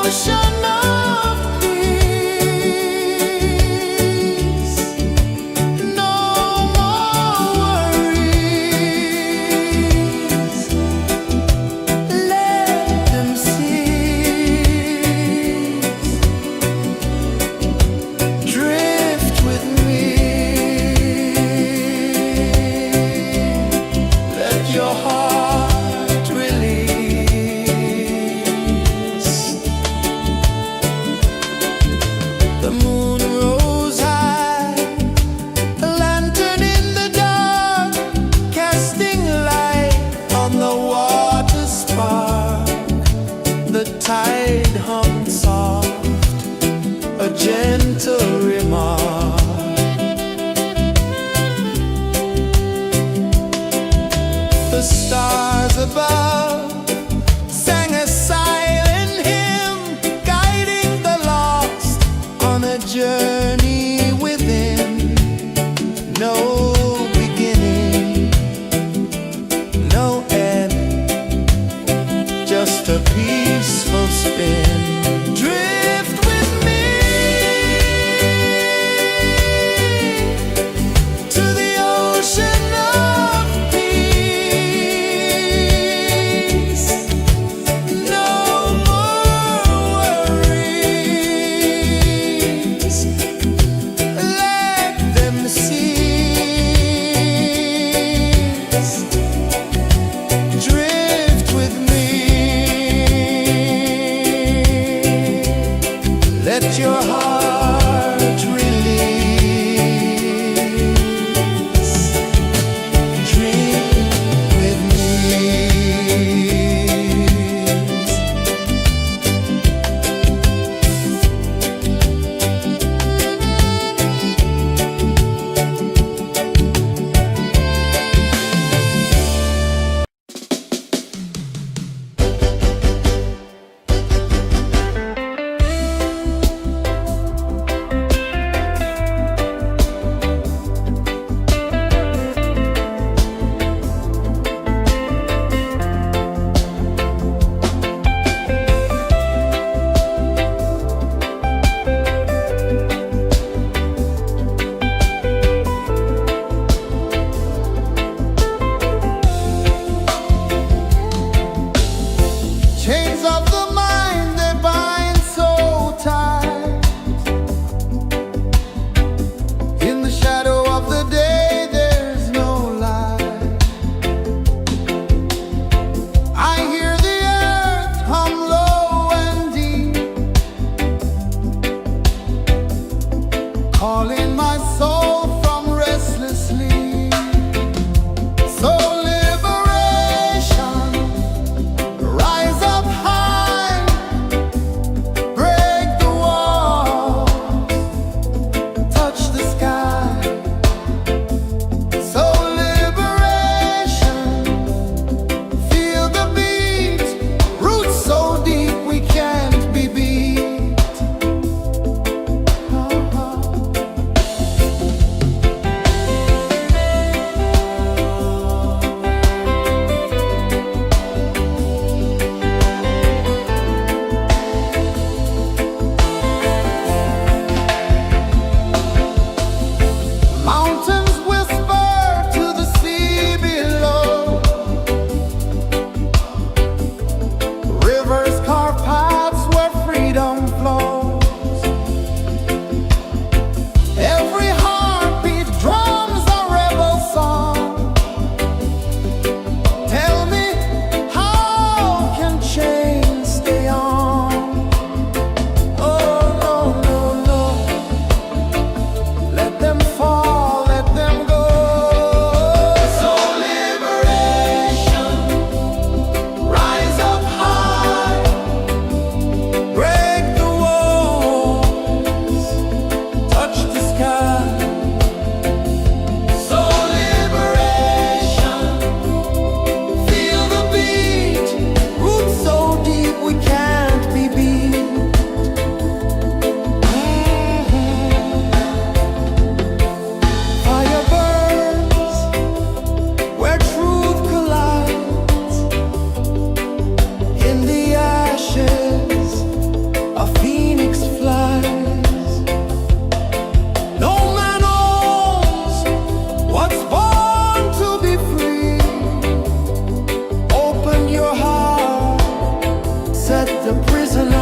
ocean of peace. No more worries. Let them cease. Drift with me. Let your heart release. The moon rose high, a lantern in the dark, casting light on the water spark. The tide hummed soft, a gentle remark. The stars above sang a silent hymn, guiding the lost on a journey within. No beginning, no end, just a peaceful spin. Drift with me to the ocean of peace. No more worries. Let them cease. Drift with me. Let your heart release. Dream with me.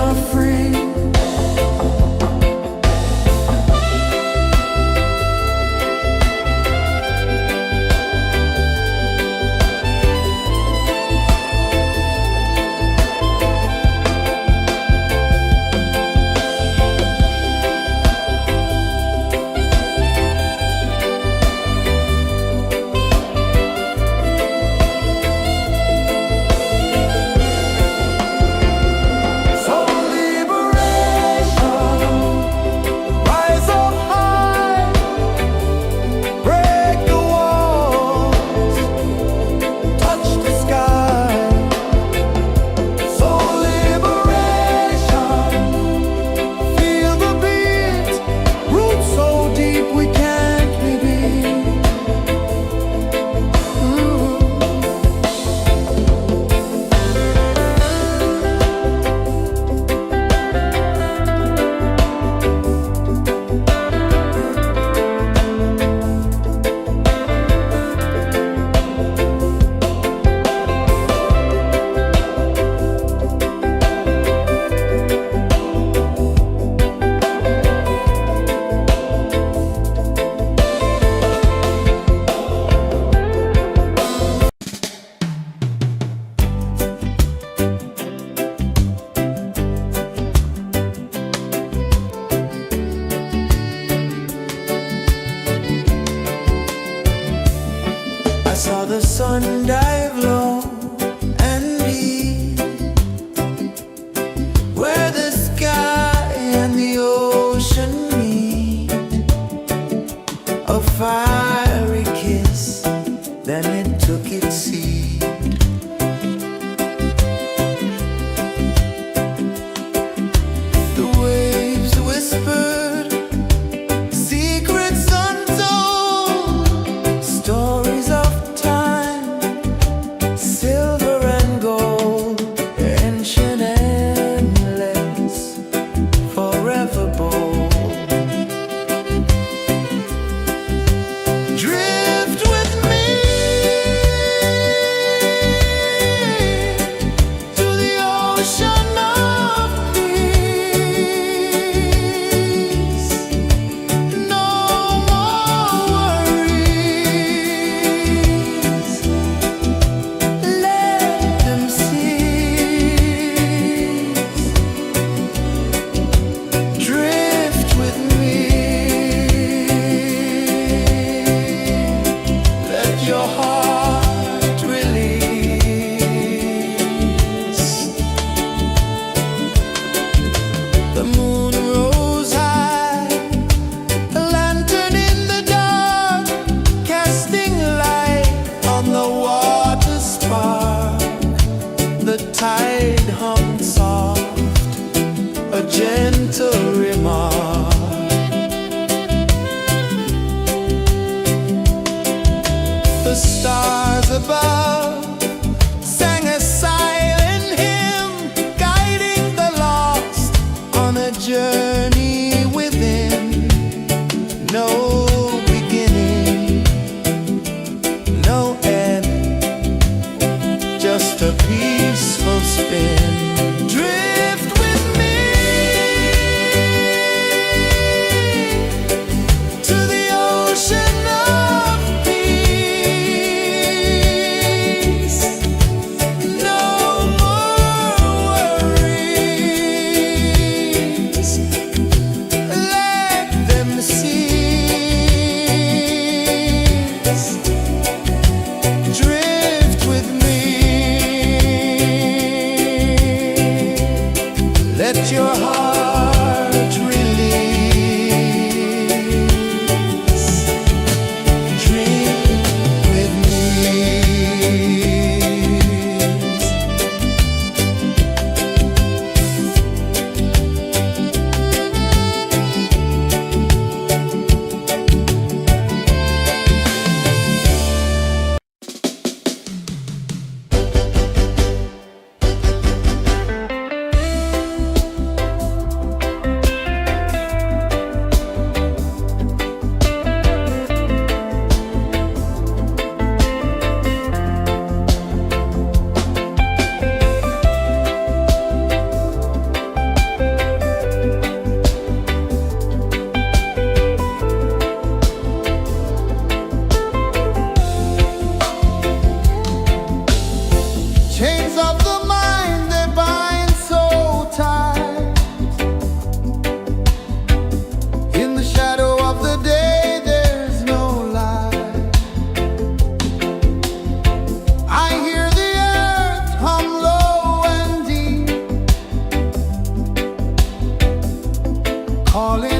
are free. Saw the sun dive low and deep, where the sky and the ocean meet. A fiery kiss, then it took its seat. The waves whispered secrets untold, stories of silver and gold, ancient, endless, forever bold. Drift with me to the ocean of peace. No more worries. Drift with me. Let your heart release. The moon rose high, a lantern in the dark, casting light on the water spark. The tide hummed soft, a gentle remark. The stars above sang a silent hymn, guiding the lost on a journey within. No beginning, no end, just a peaceful spin. Drift with me to the ocean of peace. No more worries. Let them cease. Drift with me. Let your heart release. Dream with me.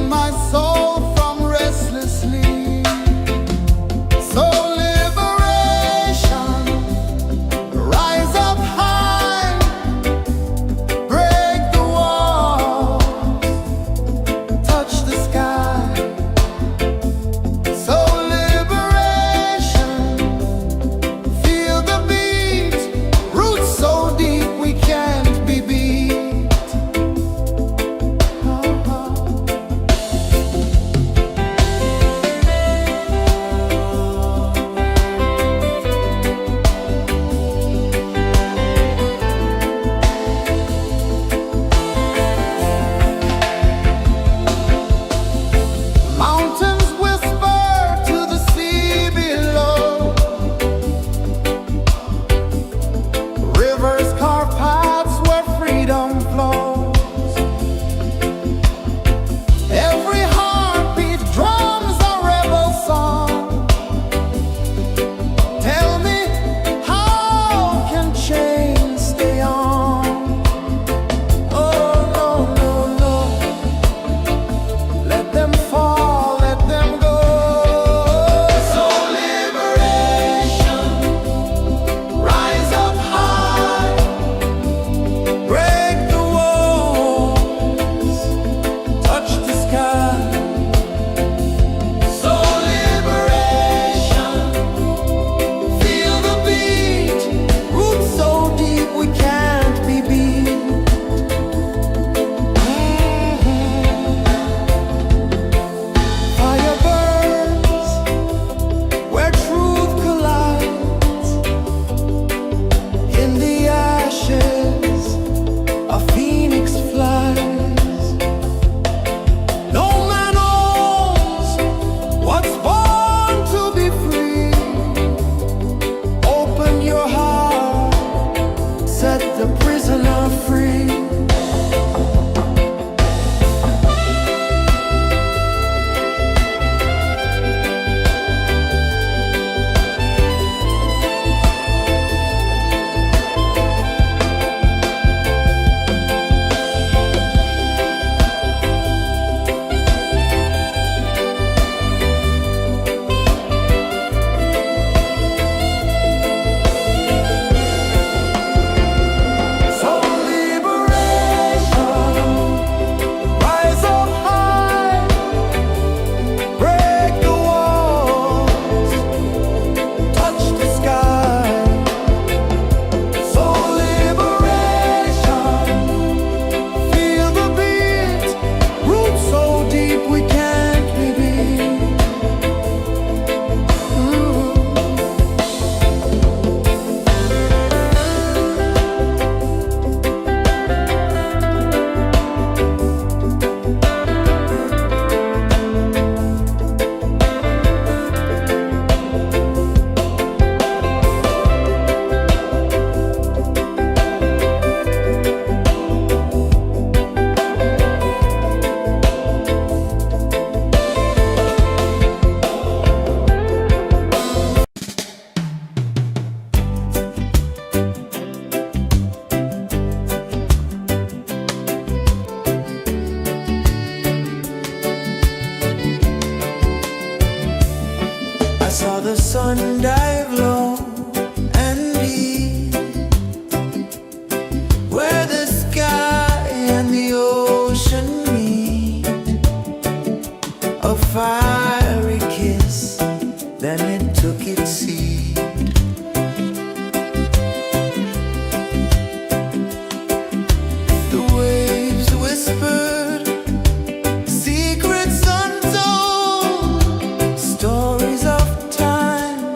my soul from restless sleep. So liberation, rise up high, break the walls, touch the sky. So liberation, feel the beat, roots so deep we can't be beat. Mountains whisper to the sea below. Rivers carve paths where freedom flows. Every heartbeat drums a rebel song. Tell me, how can chains stay on? Oh no, no, no. Let them fall, let them go. So liberation, rise up high, break the walls, touch the sky. So liberation, feel the beat, roots so deep we can't be beat. Fire burns where truth collides. In the ashes, a phoenix flies. No man owns what's born to be free. Open your heart, set the prisoner free. So liberation, rise up high, break the walls, touch the sky. So liberation, feel the beat, roots so deep we can't be beat. I saw the sun dive low and deep, where the sky and the ocean meet. A fiery kiss, then it took its seed. The waves whispered secrets untold, stories of time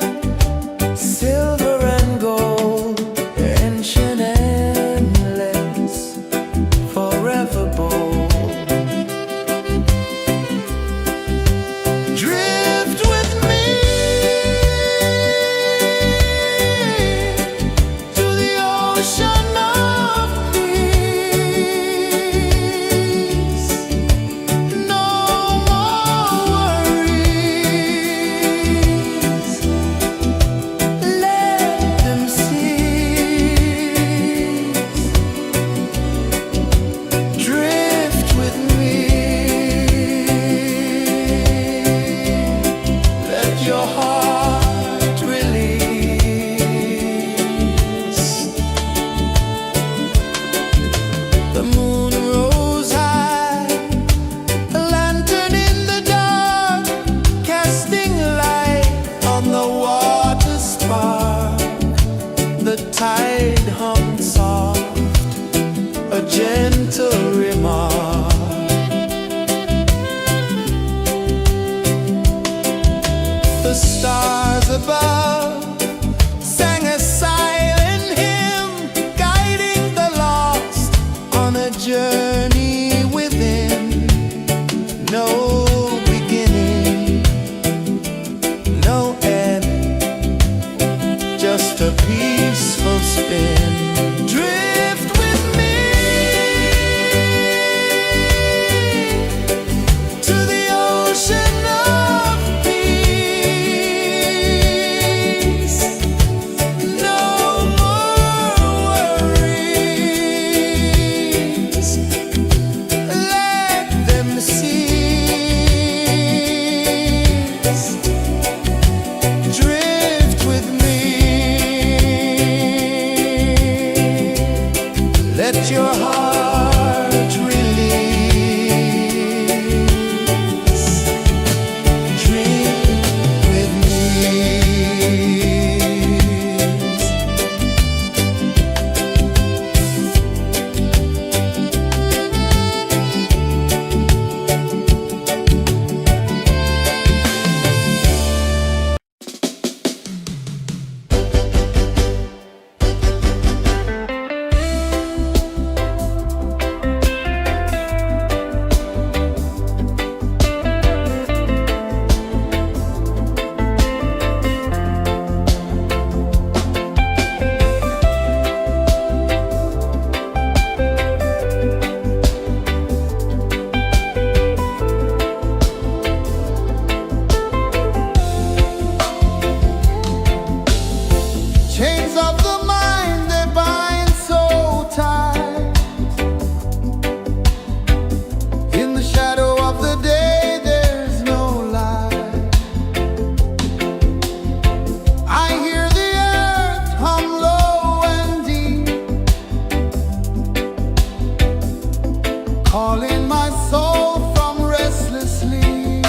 calling my soul from restless sleep.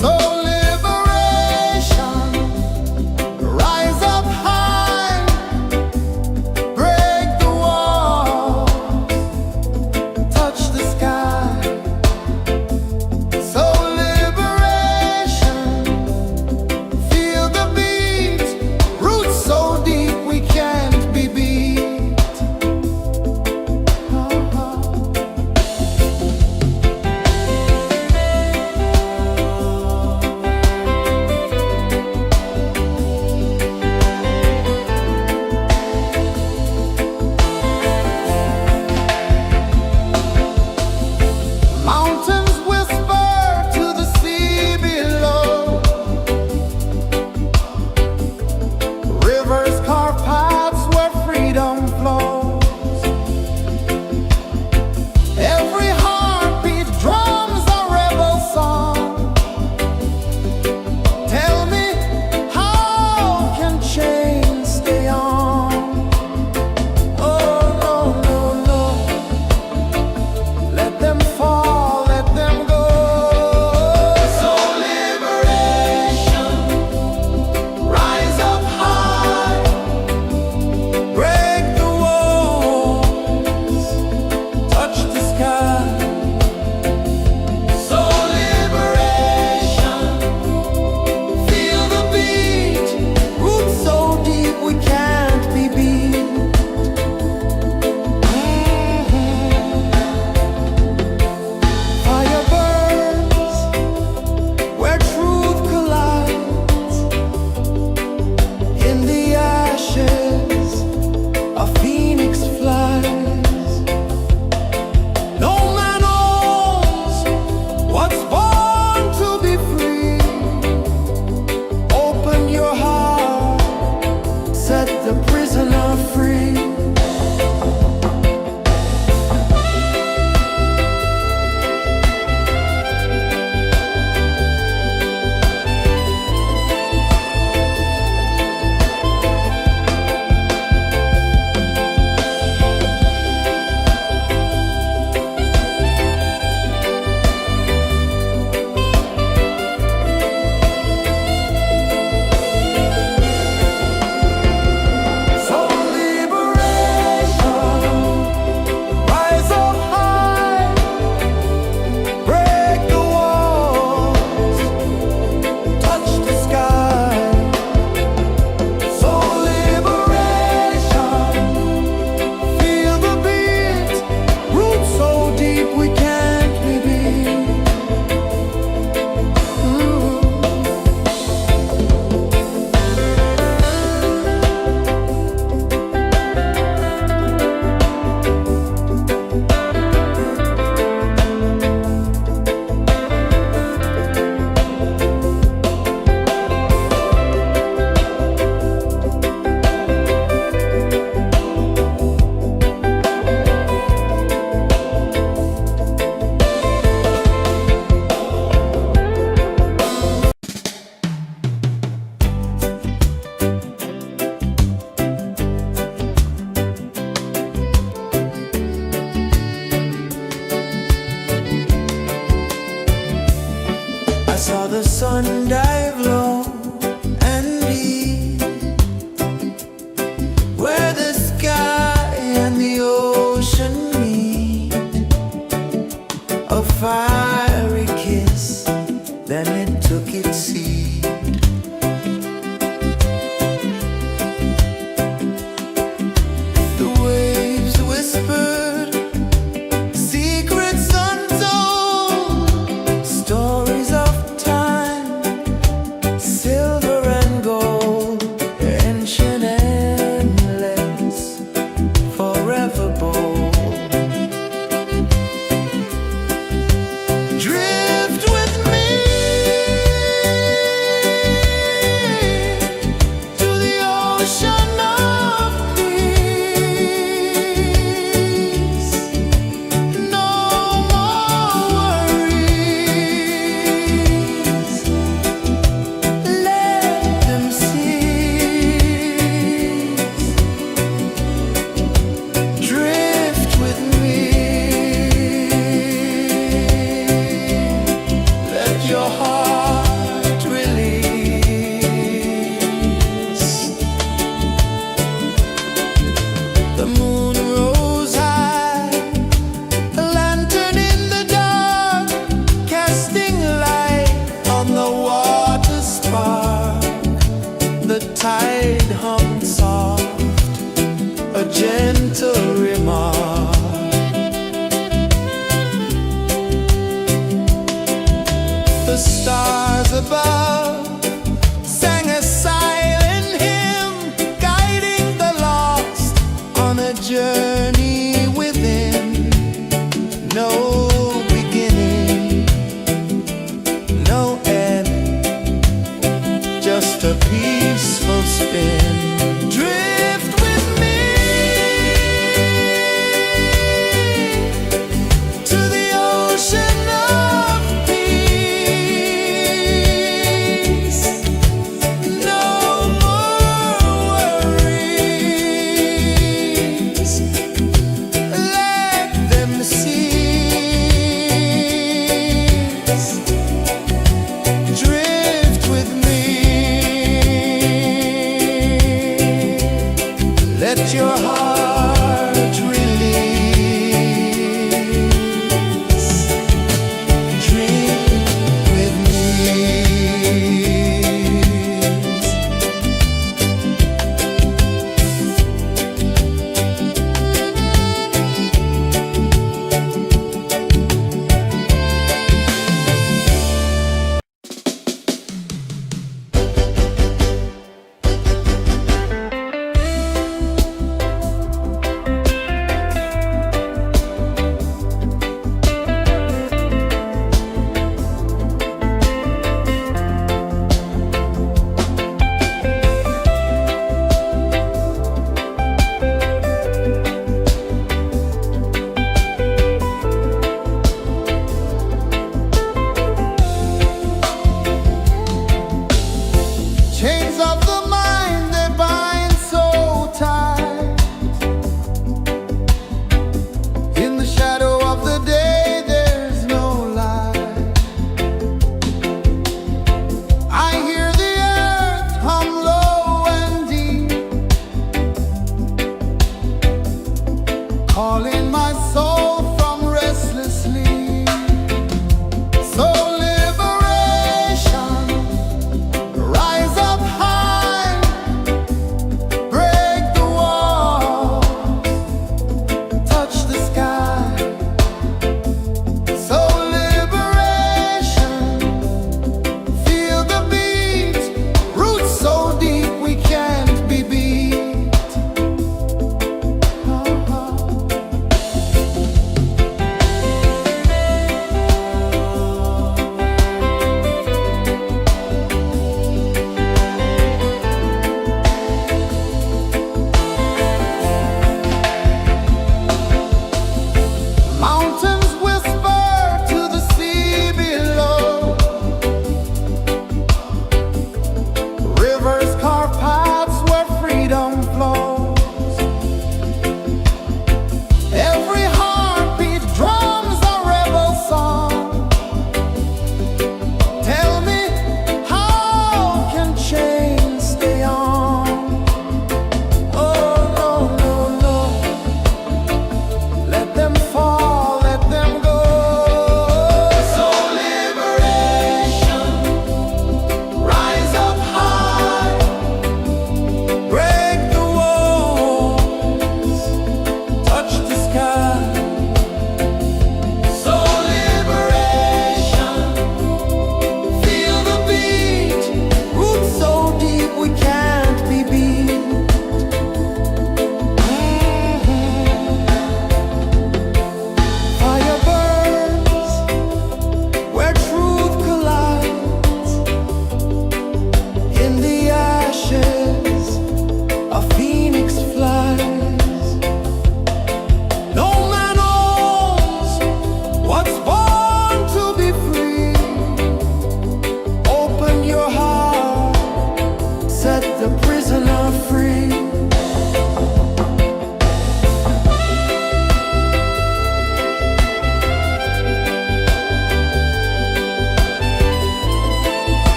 So liberation, rise up high, break the walls, touch the sky. So liberation, feel the beat, roots so deep we can't be beat. Mountains whisper to the sea below. Rivers carve paths where freedom flows. Every heartbeat drums a rebel song. Tell me, how can chains stay on? Oh, no, no, no. Let them fall, let them go. So liberation, rise up high, break the walls, touch the sky. So liberation, feel the beat, roots so deep we can't be beat. Fire burns where truth collides. In the ashes, a phoenix flies. No man owns what's born to be free. Open your heart, set the prisoner free. So liberation, rise up high, break the walls, touch the sky. So liberation, feel the beat, roots so deep we can't be beat. I saw the sun dive low and deep, where the sky and the ocean meet. A fiery kiss, then it took its seed. The waves whispered secrets untold, stories of time, silver and gold, ancient, endless, forever bold.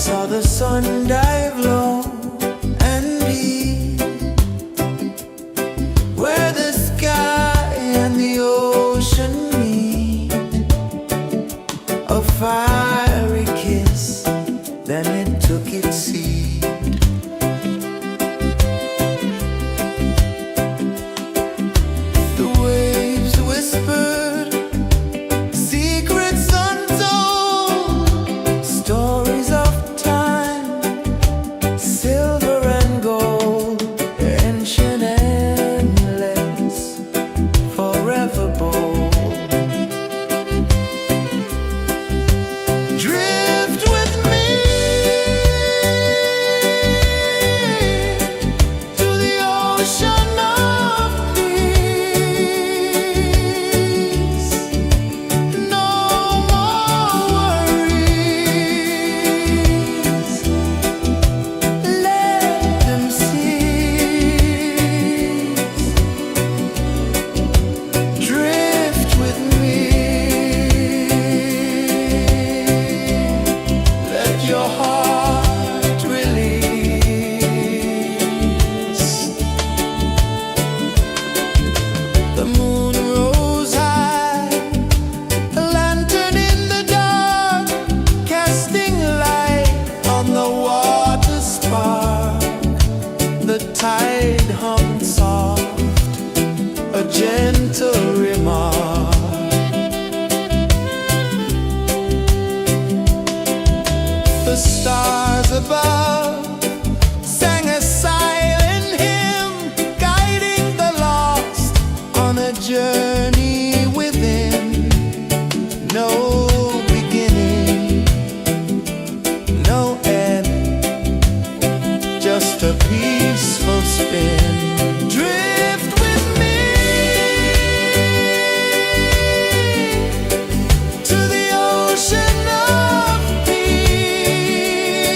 saw the sun dive low and deep, where the sky and the ocean meet. A fiery kiss, then it took its seat. The waves whispered secrets untold, stories of time, silver and gold, ancient, endless, forever bold. Drift with me to the ocean of peace. No more worries, let them cease. Drift with me, let your heart release. The moon rose high, a lantern in the dark, casting light on the water spark. The tide hummed soft, a gentle remark. The stars above sang a silent hymn, guiding the lost on a journey within. No beginning, no end, just a peaceful spin. Drift with me to the ocean of peace.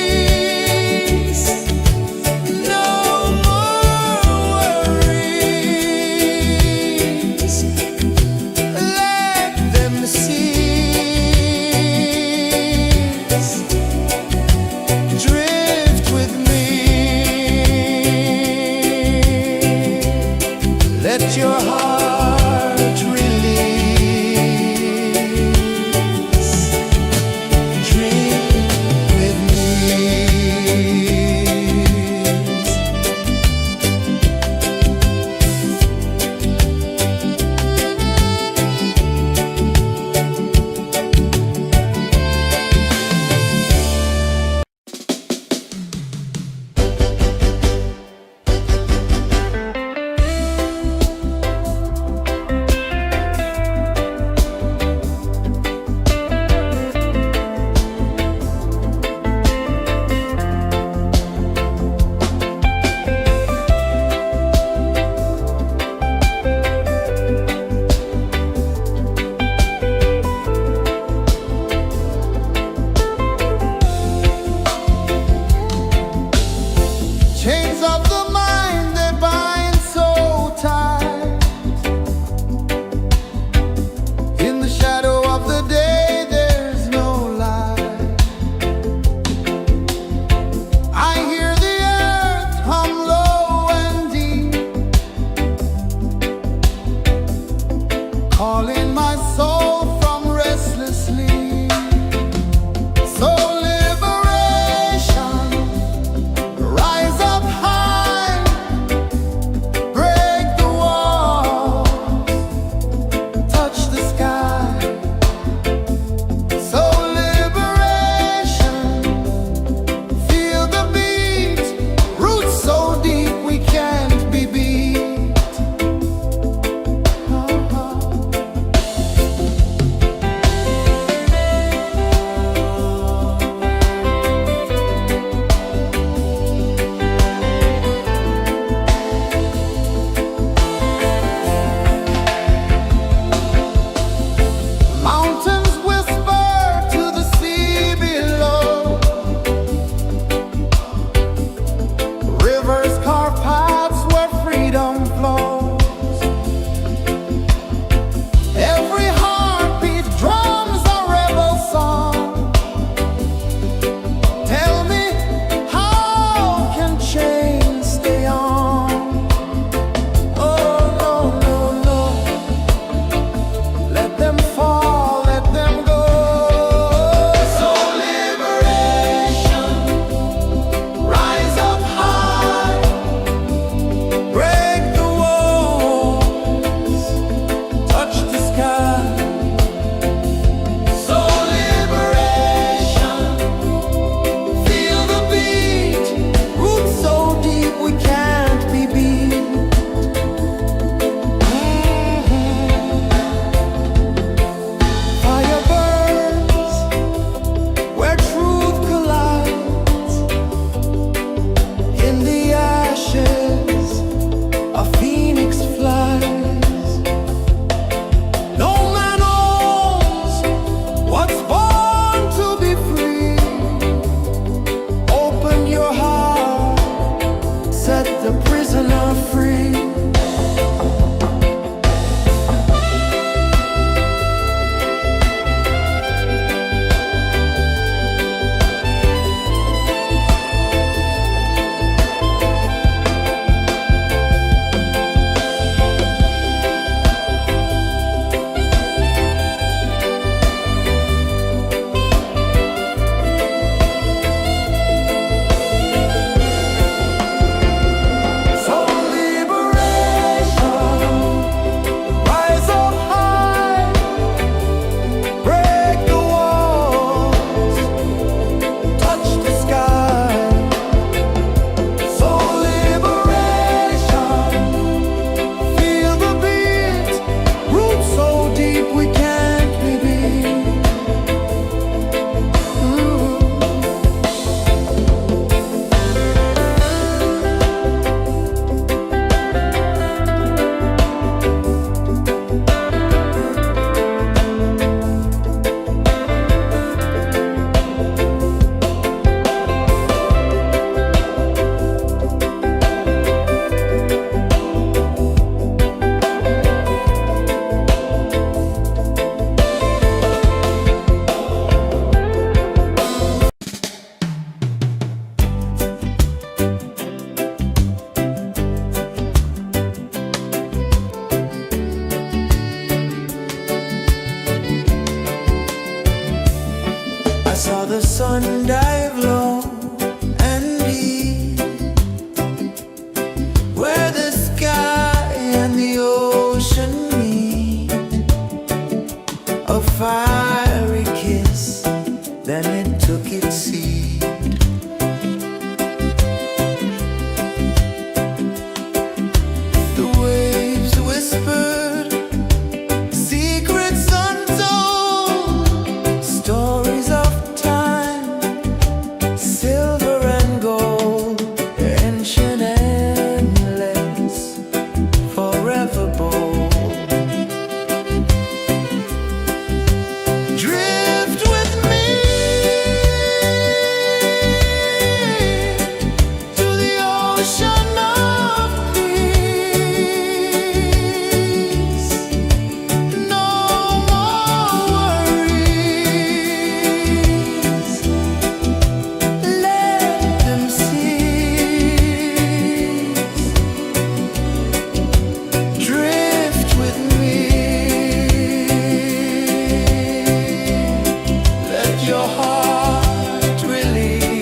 sun dive low and deep, where the sky and the ocean meet, a fiery kiss, then it took its seed. The waves whispered secrets untold, stories of time, silver and gold, ancient, endless, forever bold. Drift with me to the ocean of peace. No more worries. Let them cease. Drift with me. Let your heart release.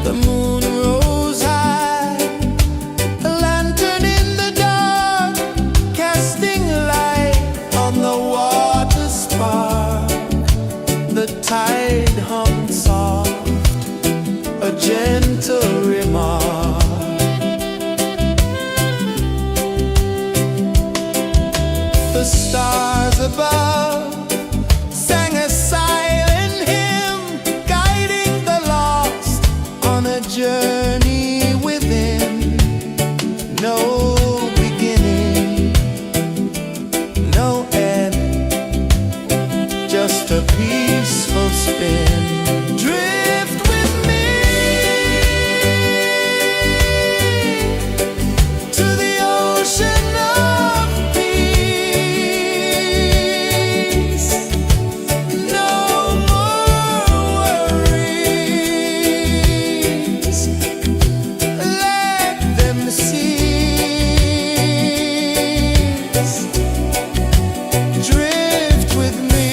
The moon rose high, a lantern in the dark, casting light on the water spark. The tide hummed soft, a gentle remark. The stars above sang a silent hymn, guiding the lost on a journey within. No beginning, no end, just a peaceful spin. Drift with me to the ocean of peace. No more worries. Let them cease. Drift with me.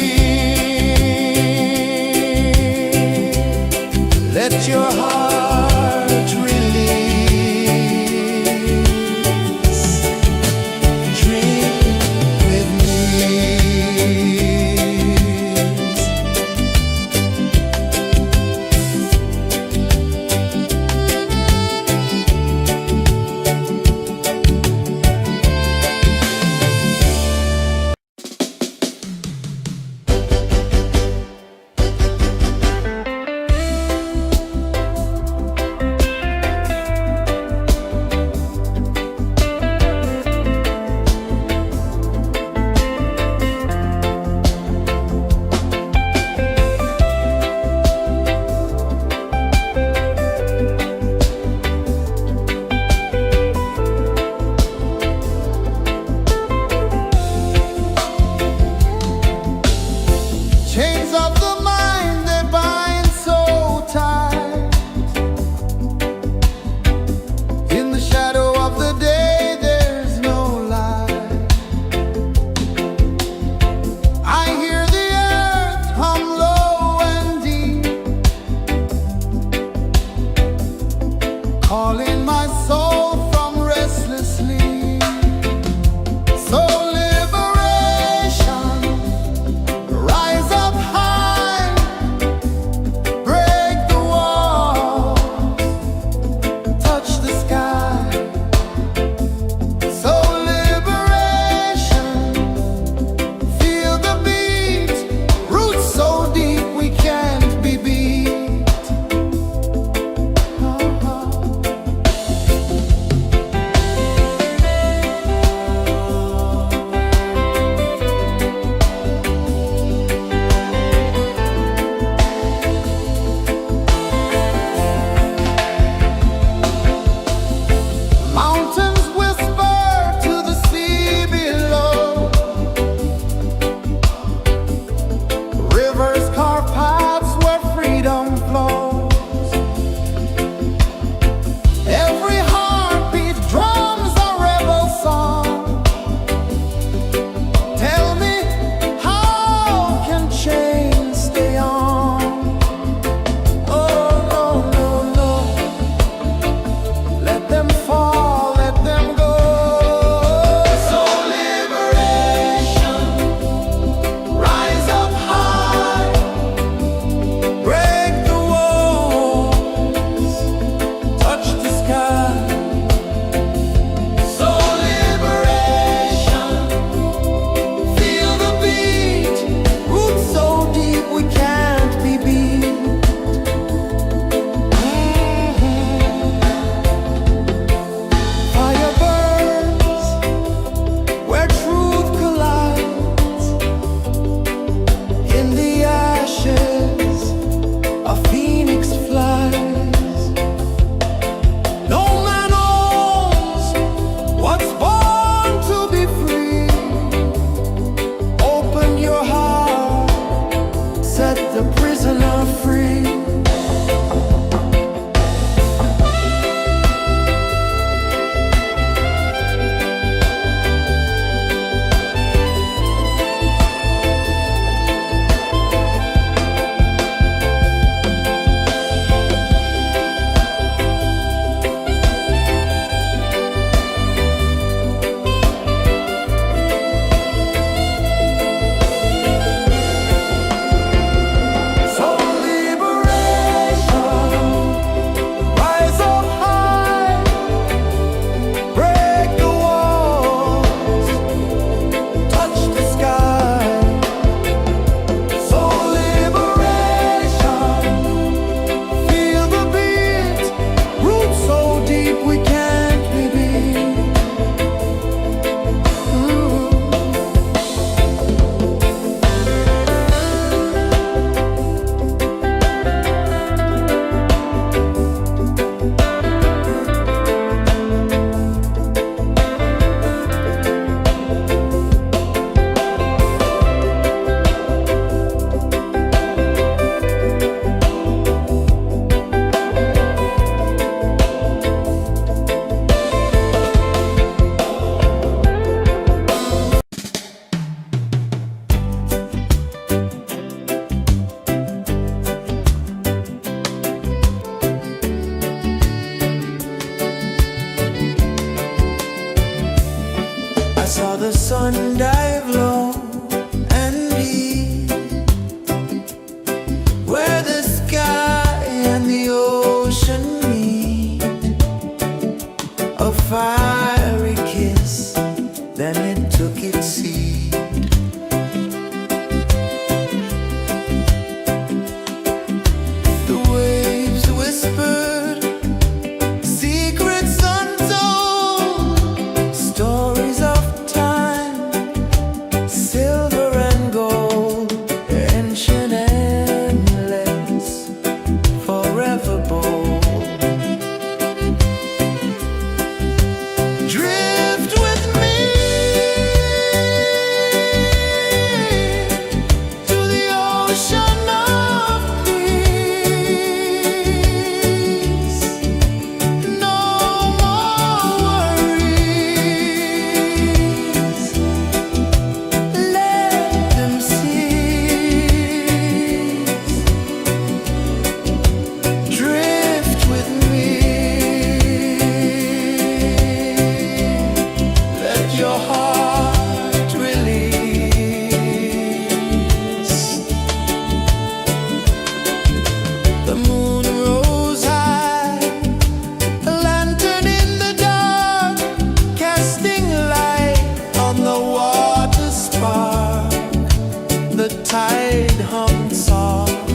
hummed soft,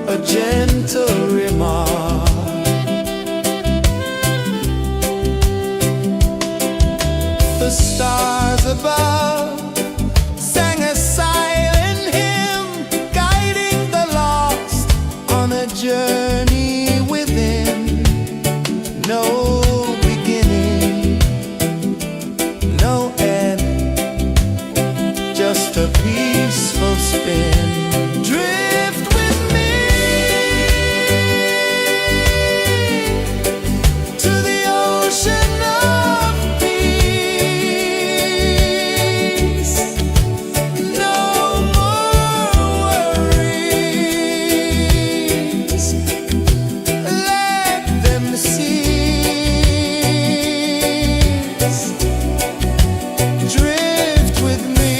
a gentle remark. The stars above sang a silent hymn, guiding the lost on a journey within. No beginning, no end, just a peaceful spin. Drift with me to the ocean of peace. No more worries, let them cease. Drift with me.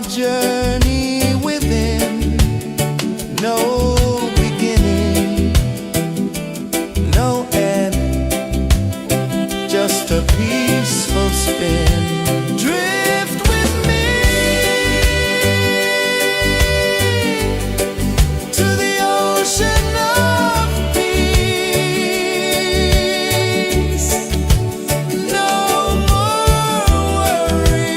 journey within, no beginning, no end, just a peaceful spin. Drift with me to the ocean of peace. No more worries.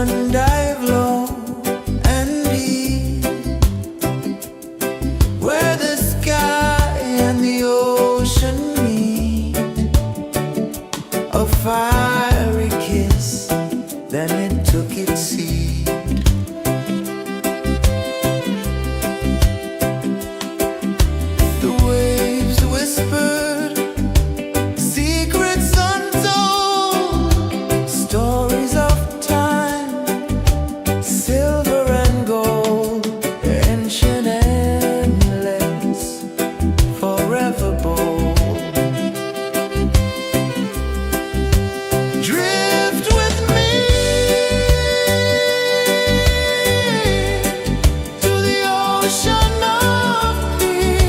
and dive low and deep, where the sky and the ocean meet. A fiery kiss, then it took its seat. The waves whispered secrets untold, stories of time, silver and gold, ancient, endless, forever bold. Drift with me to the ocean of peace.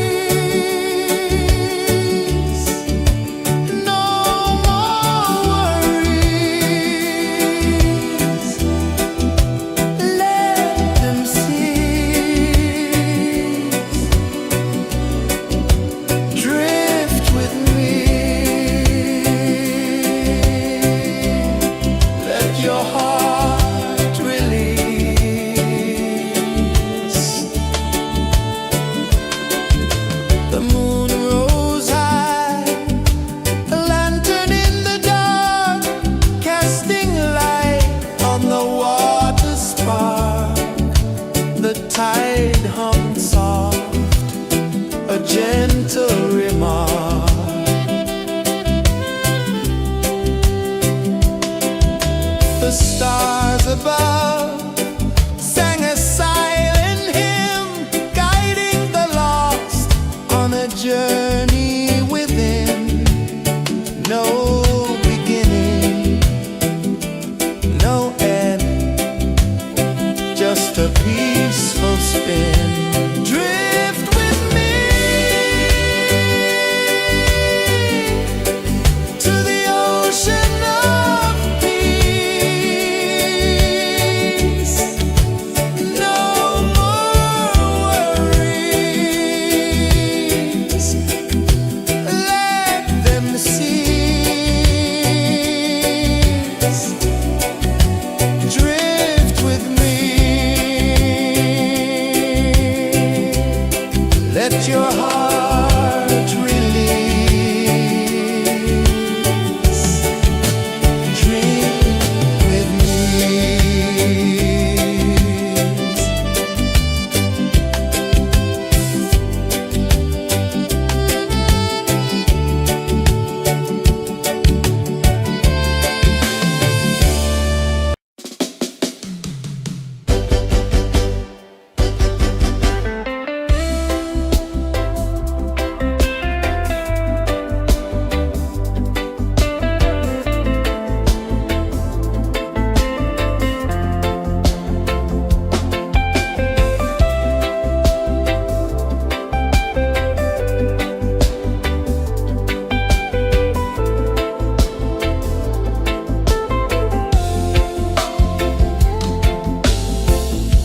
No more worries, let them cease. Drift with me, let your heart release. The moon rose high, a lantern in the dark, casting light on the water spark. The tide hummed soft, a gentle remark. The stars above sang a silent hymn, guiding the lost on a journey within. No beginning, no end, just a peaceful spin. Drift with me to the ocean of peace. No more worries, let them cease. Drift with me, let your heart release. Dream with me.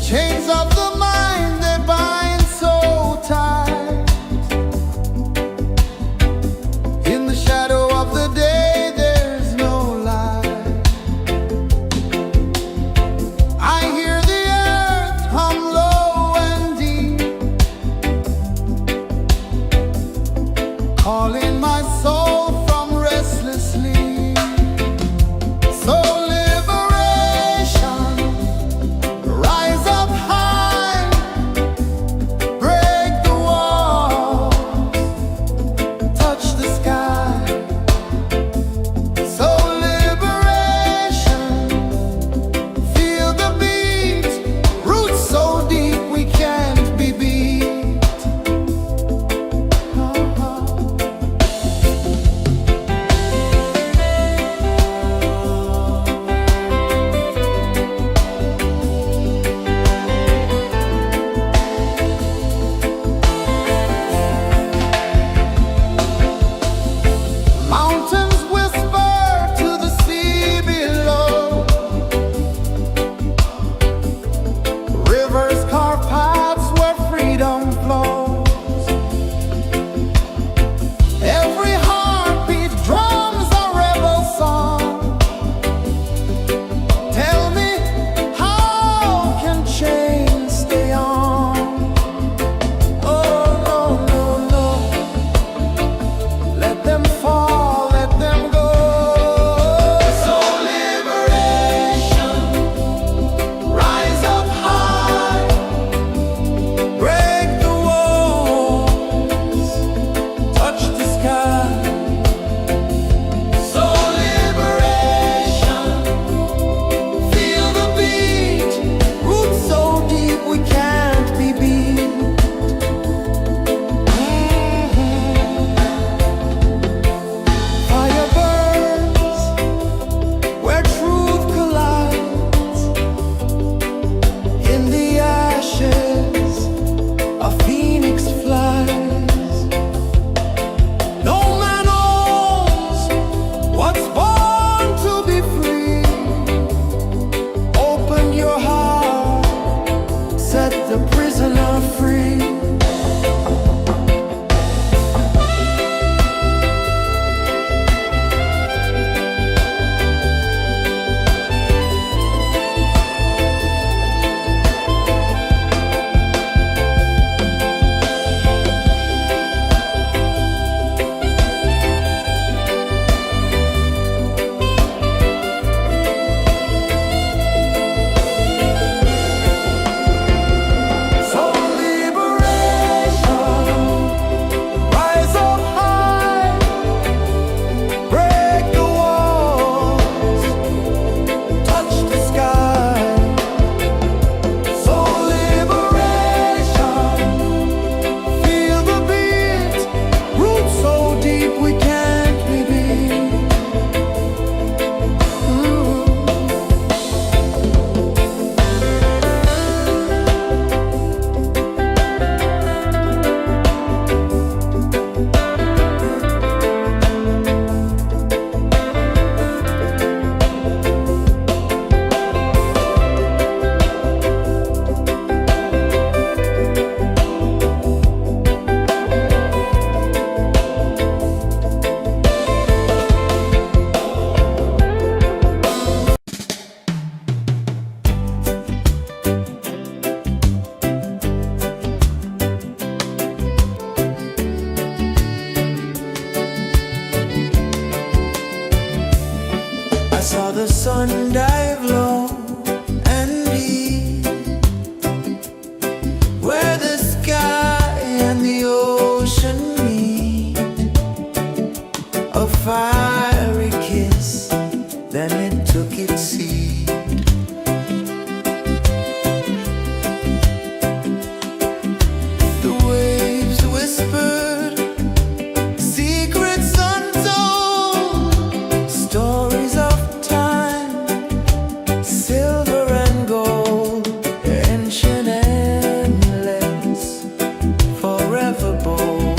Chains of the mind, they bind so tight. In the shadow of the day, there's no light. I hear the earth hum low and deep, calling my soul from restless sleep. So liberation, rise up high, break the walls, touch the sky. So liberation, feel the beat, roots so deep we can't be beat. sun dive low and deep, where the sky and the ocean meet, a fiery kiss, then it took its seat. The waves whispered secrets untold, stories of time, silver and gold, ancient, endless, forever bold.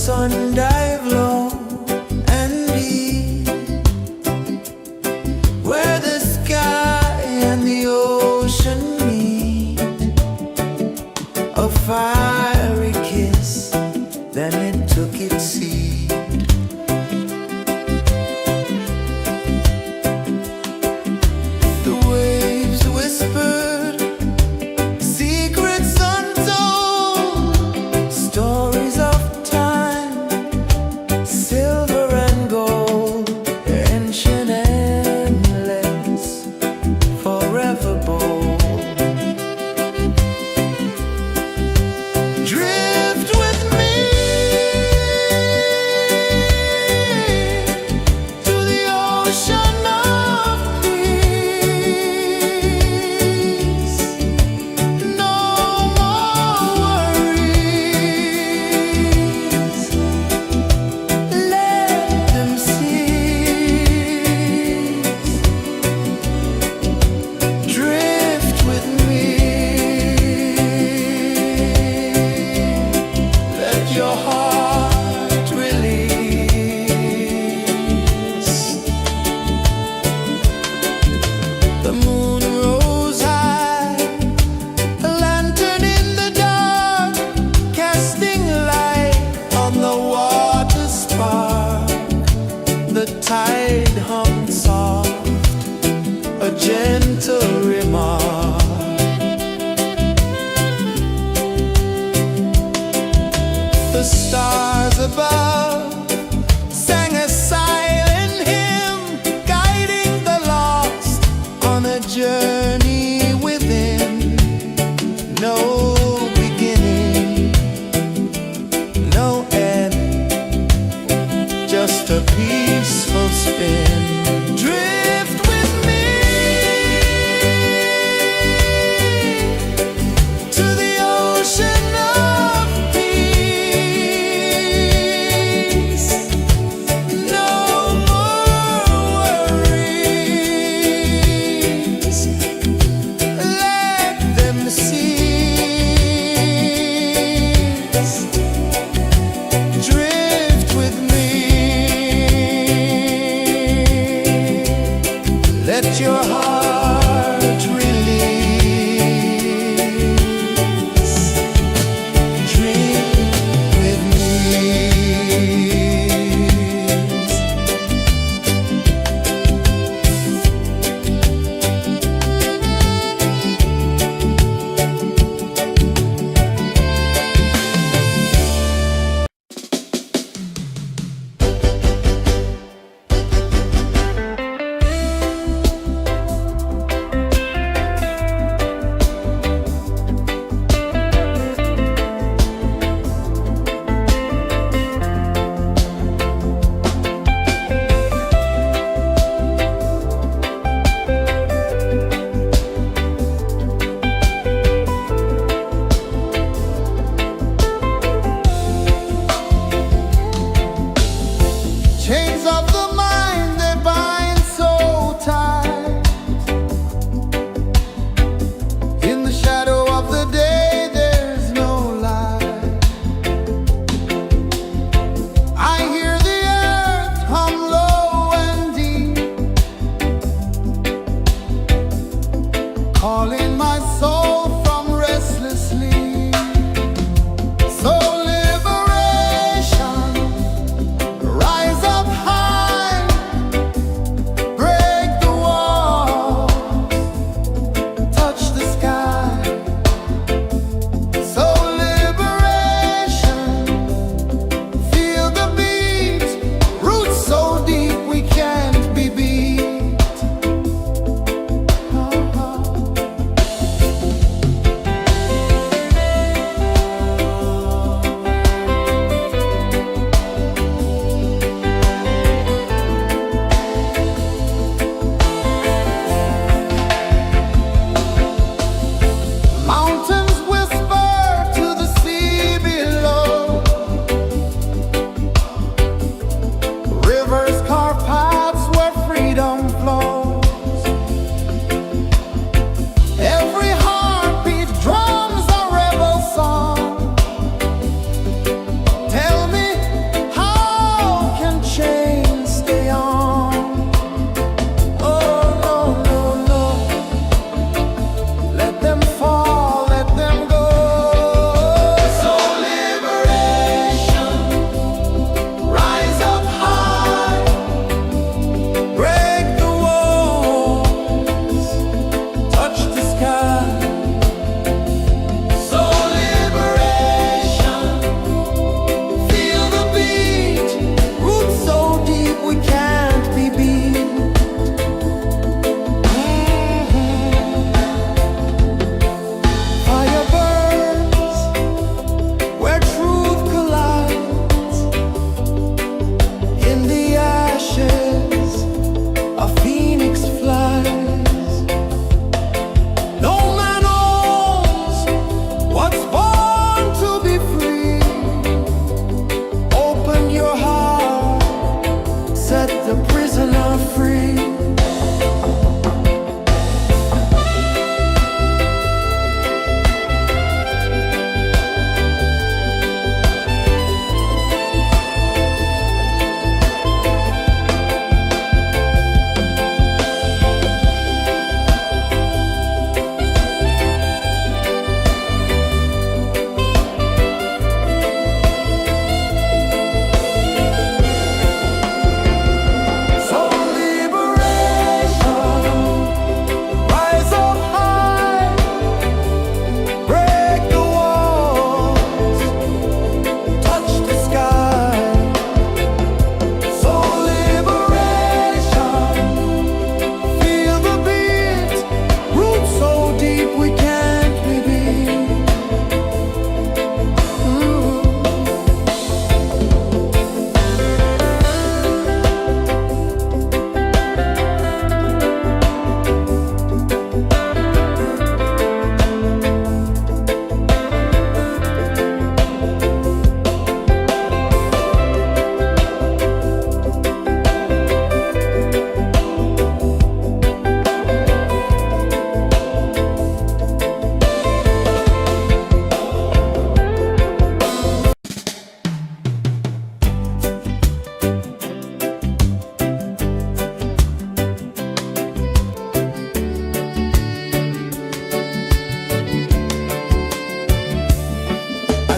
sun dive low and deep, where the sky and the ocean meet, a fiery kiss, then it took its seed. The waves whispered secrets untold, stories of time, silver and gold, ancient, endless, forever bold.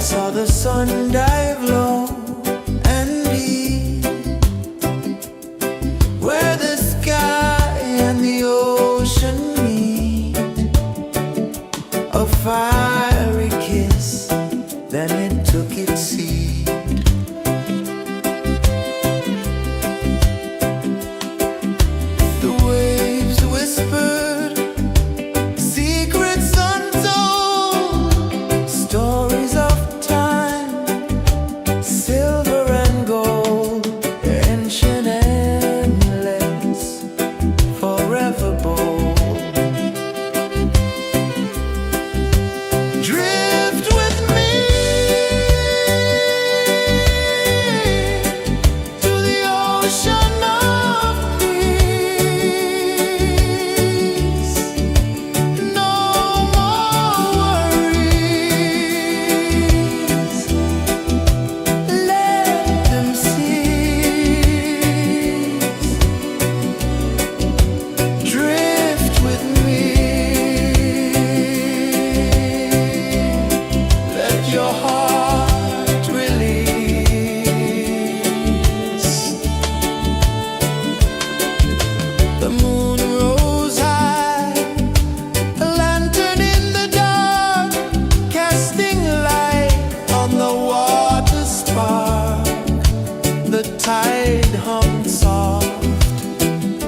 saw the sun dive low and deep, where the sky and the ocean meet. A fiery kiss, then it took its seat. The waves whispered secrets untold, stories of time, silver and gold, ancient, endless, forever bold. Drift with me to the ocean of peace. No more worries, let them cease. Drift with me, let your heart release. The moon rose high, a lantern in the dark, casting light on the water spark. The tide hummed soft,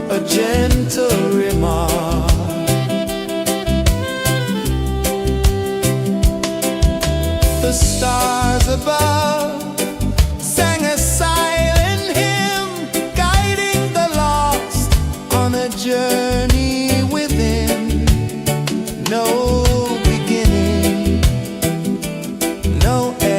a gentle remark. The stars above sang a silent hymn, guiding the lost on a journey within. No beginning, no end.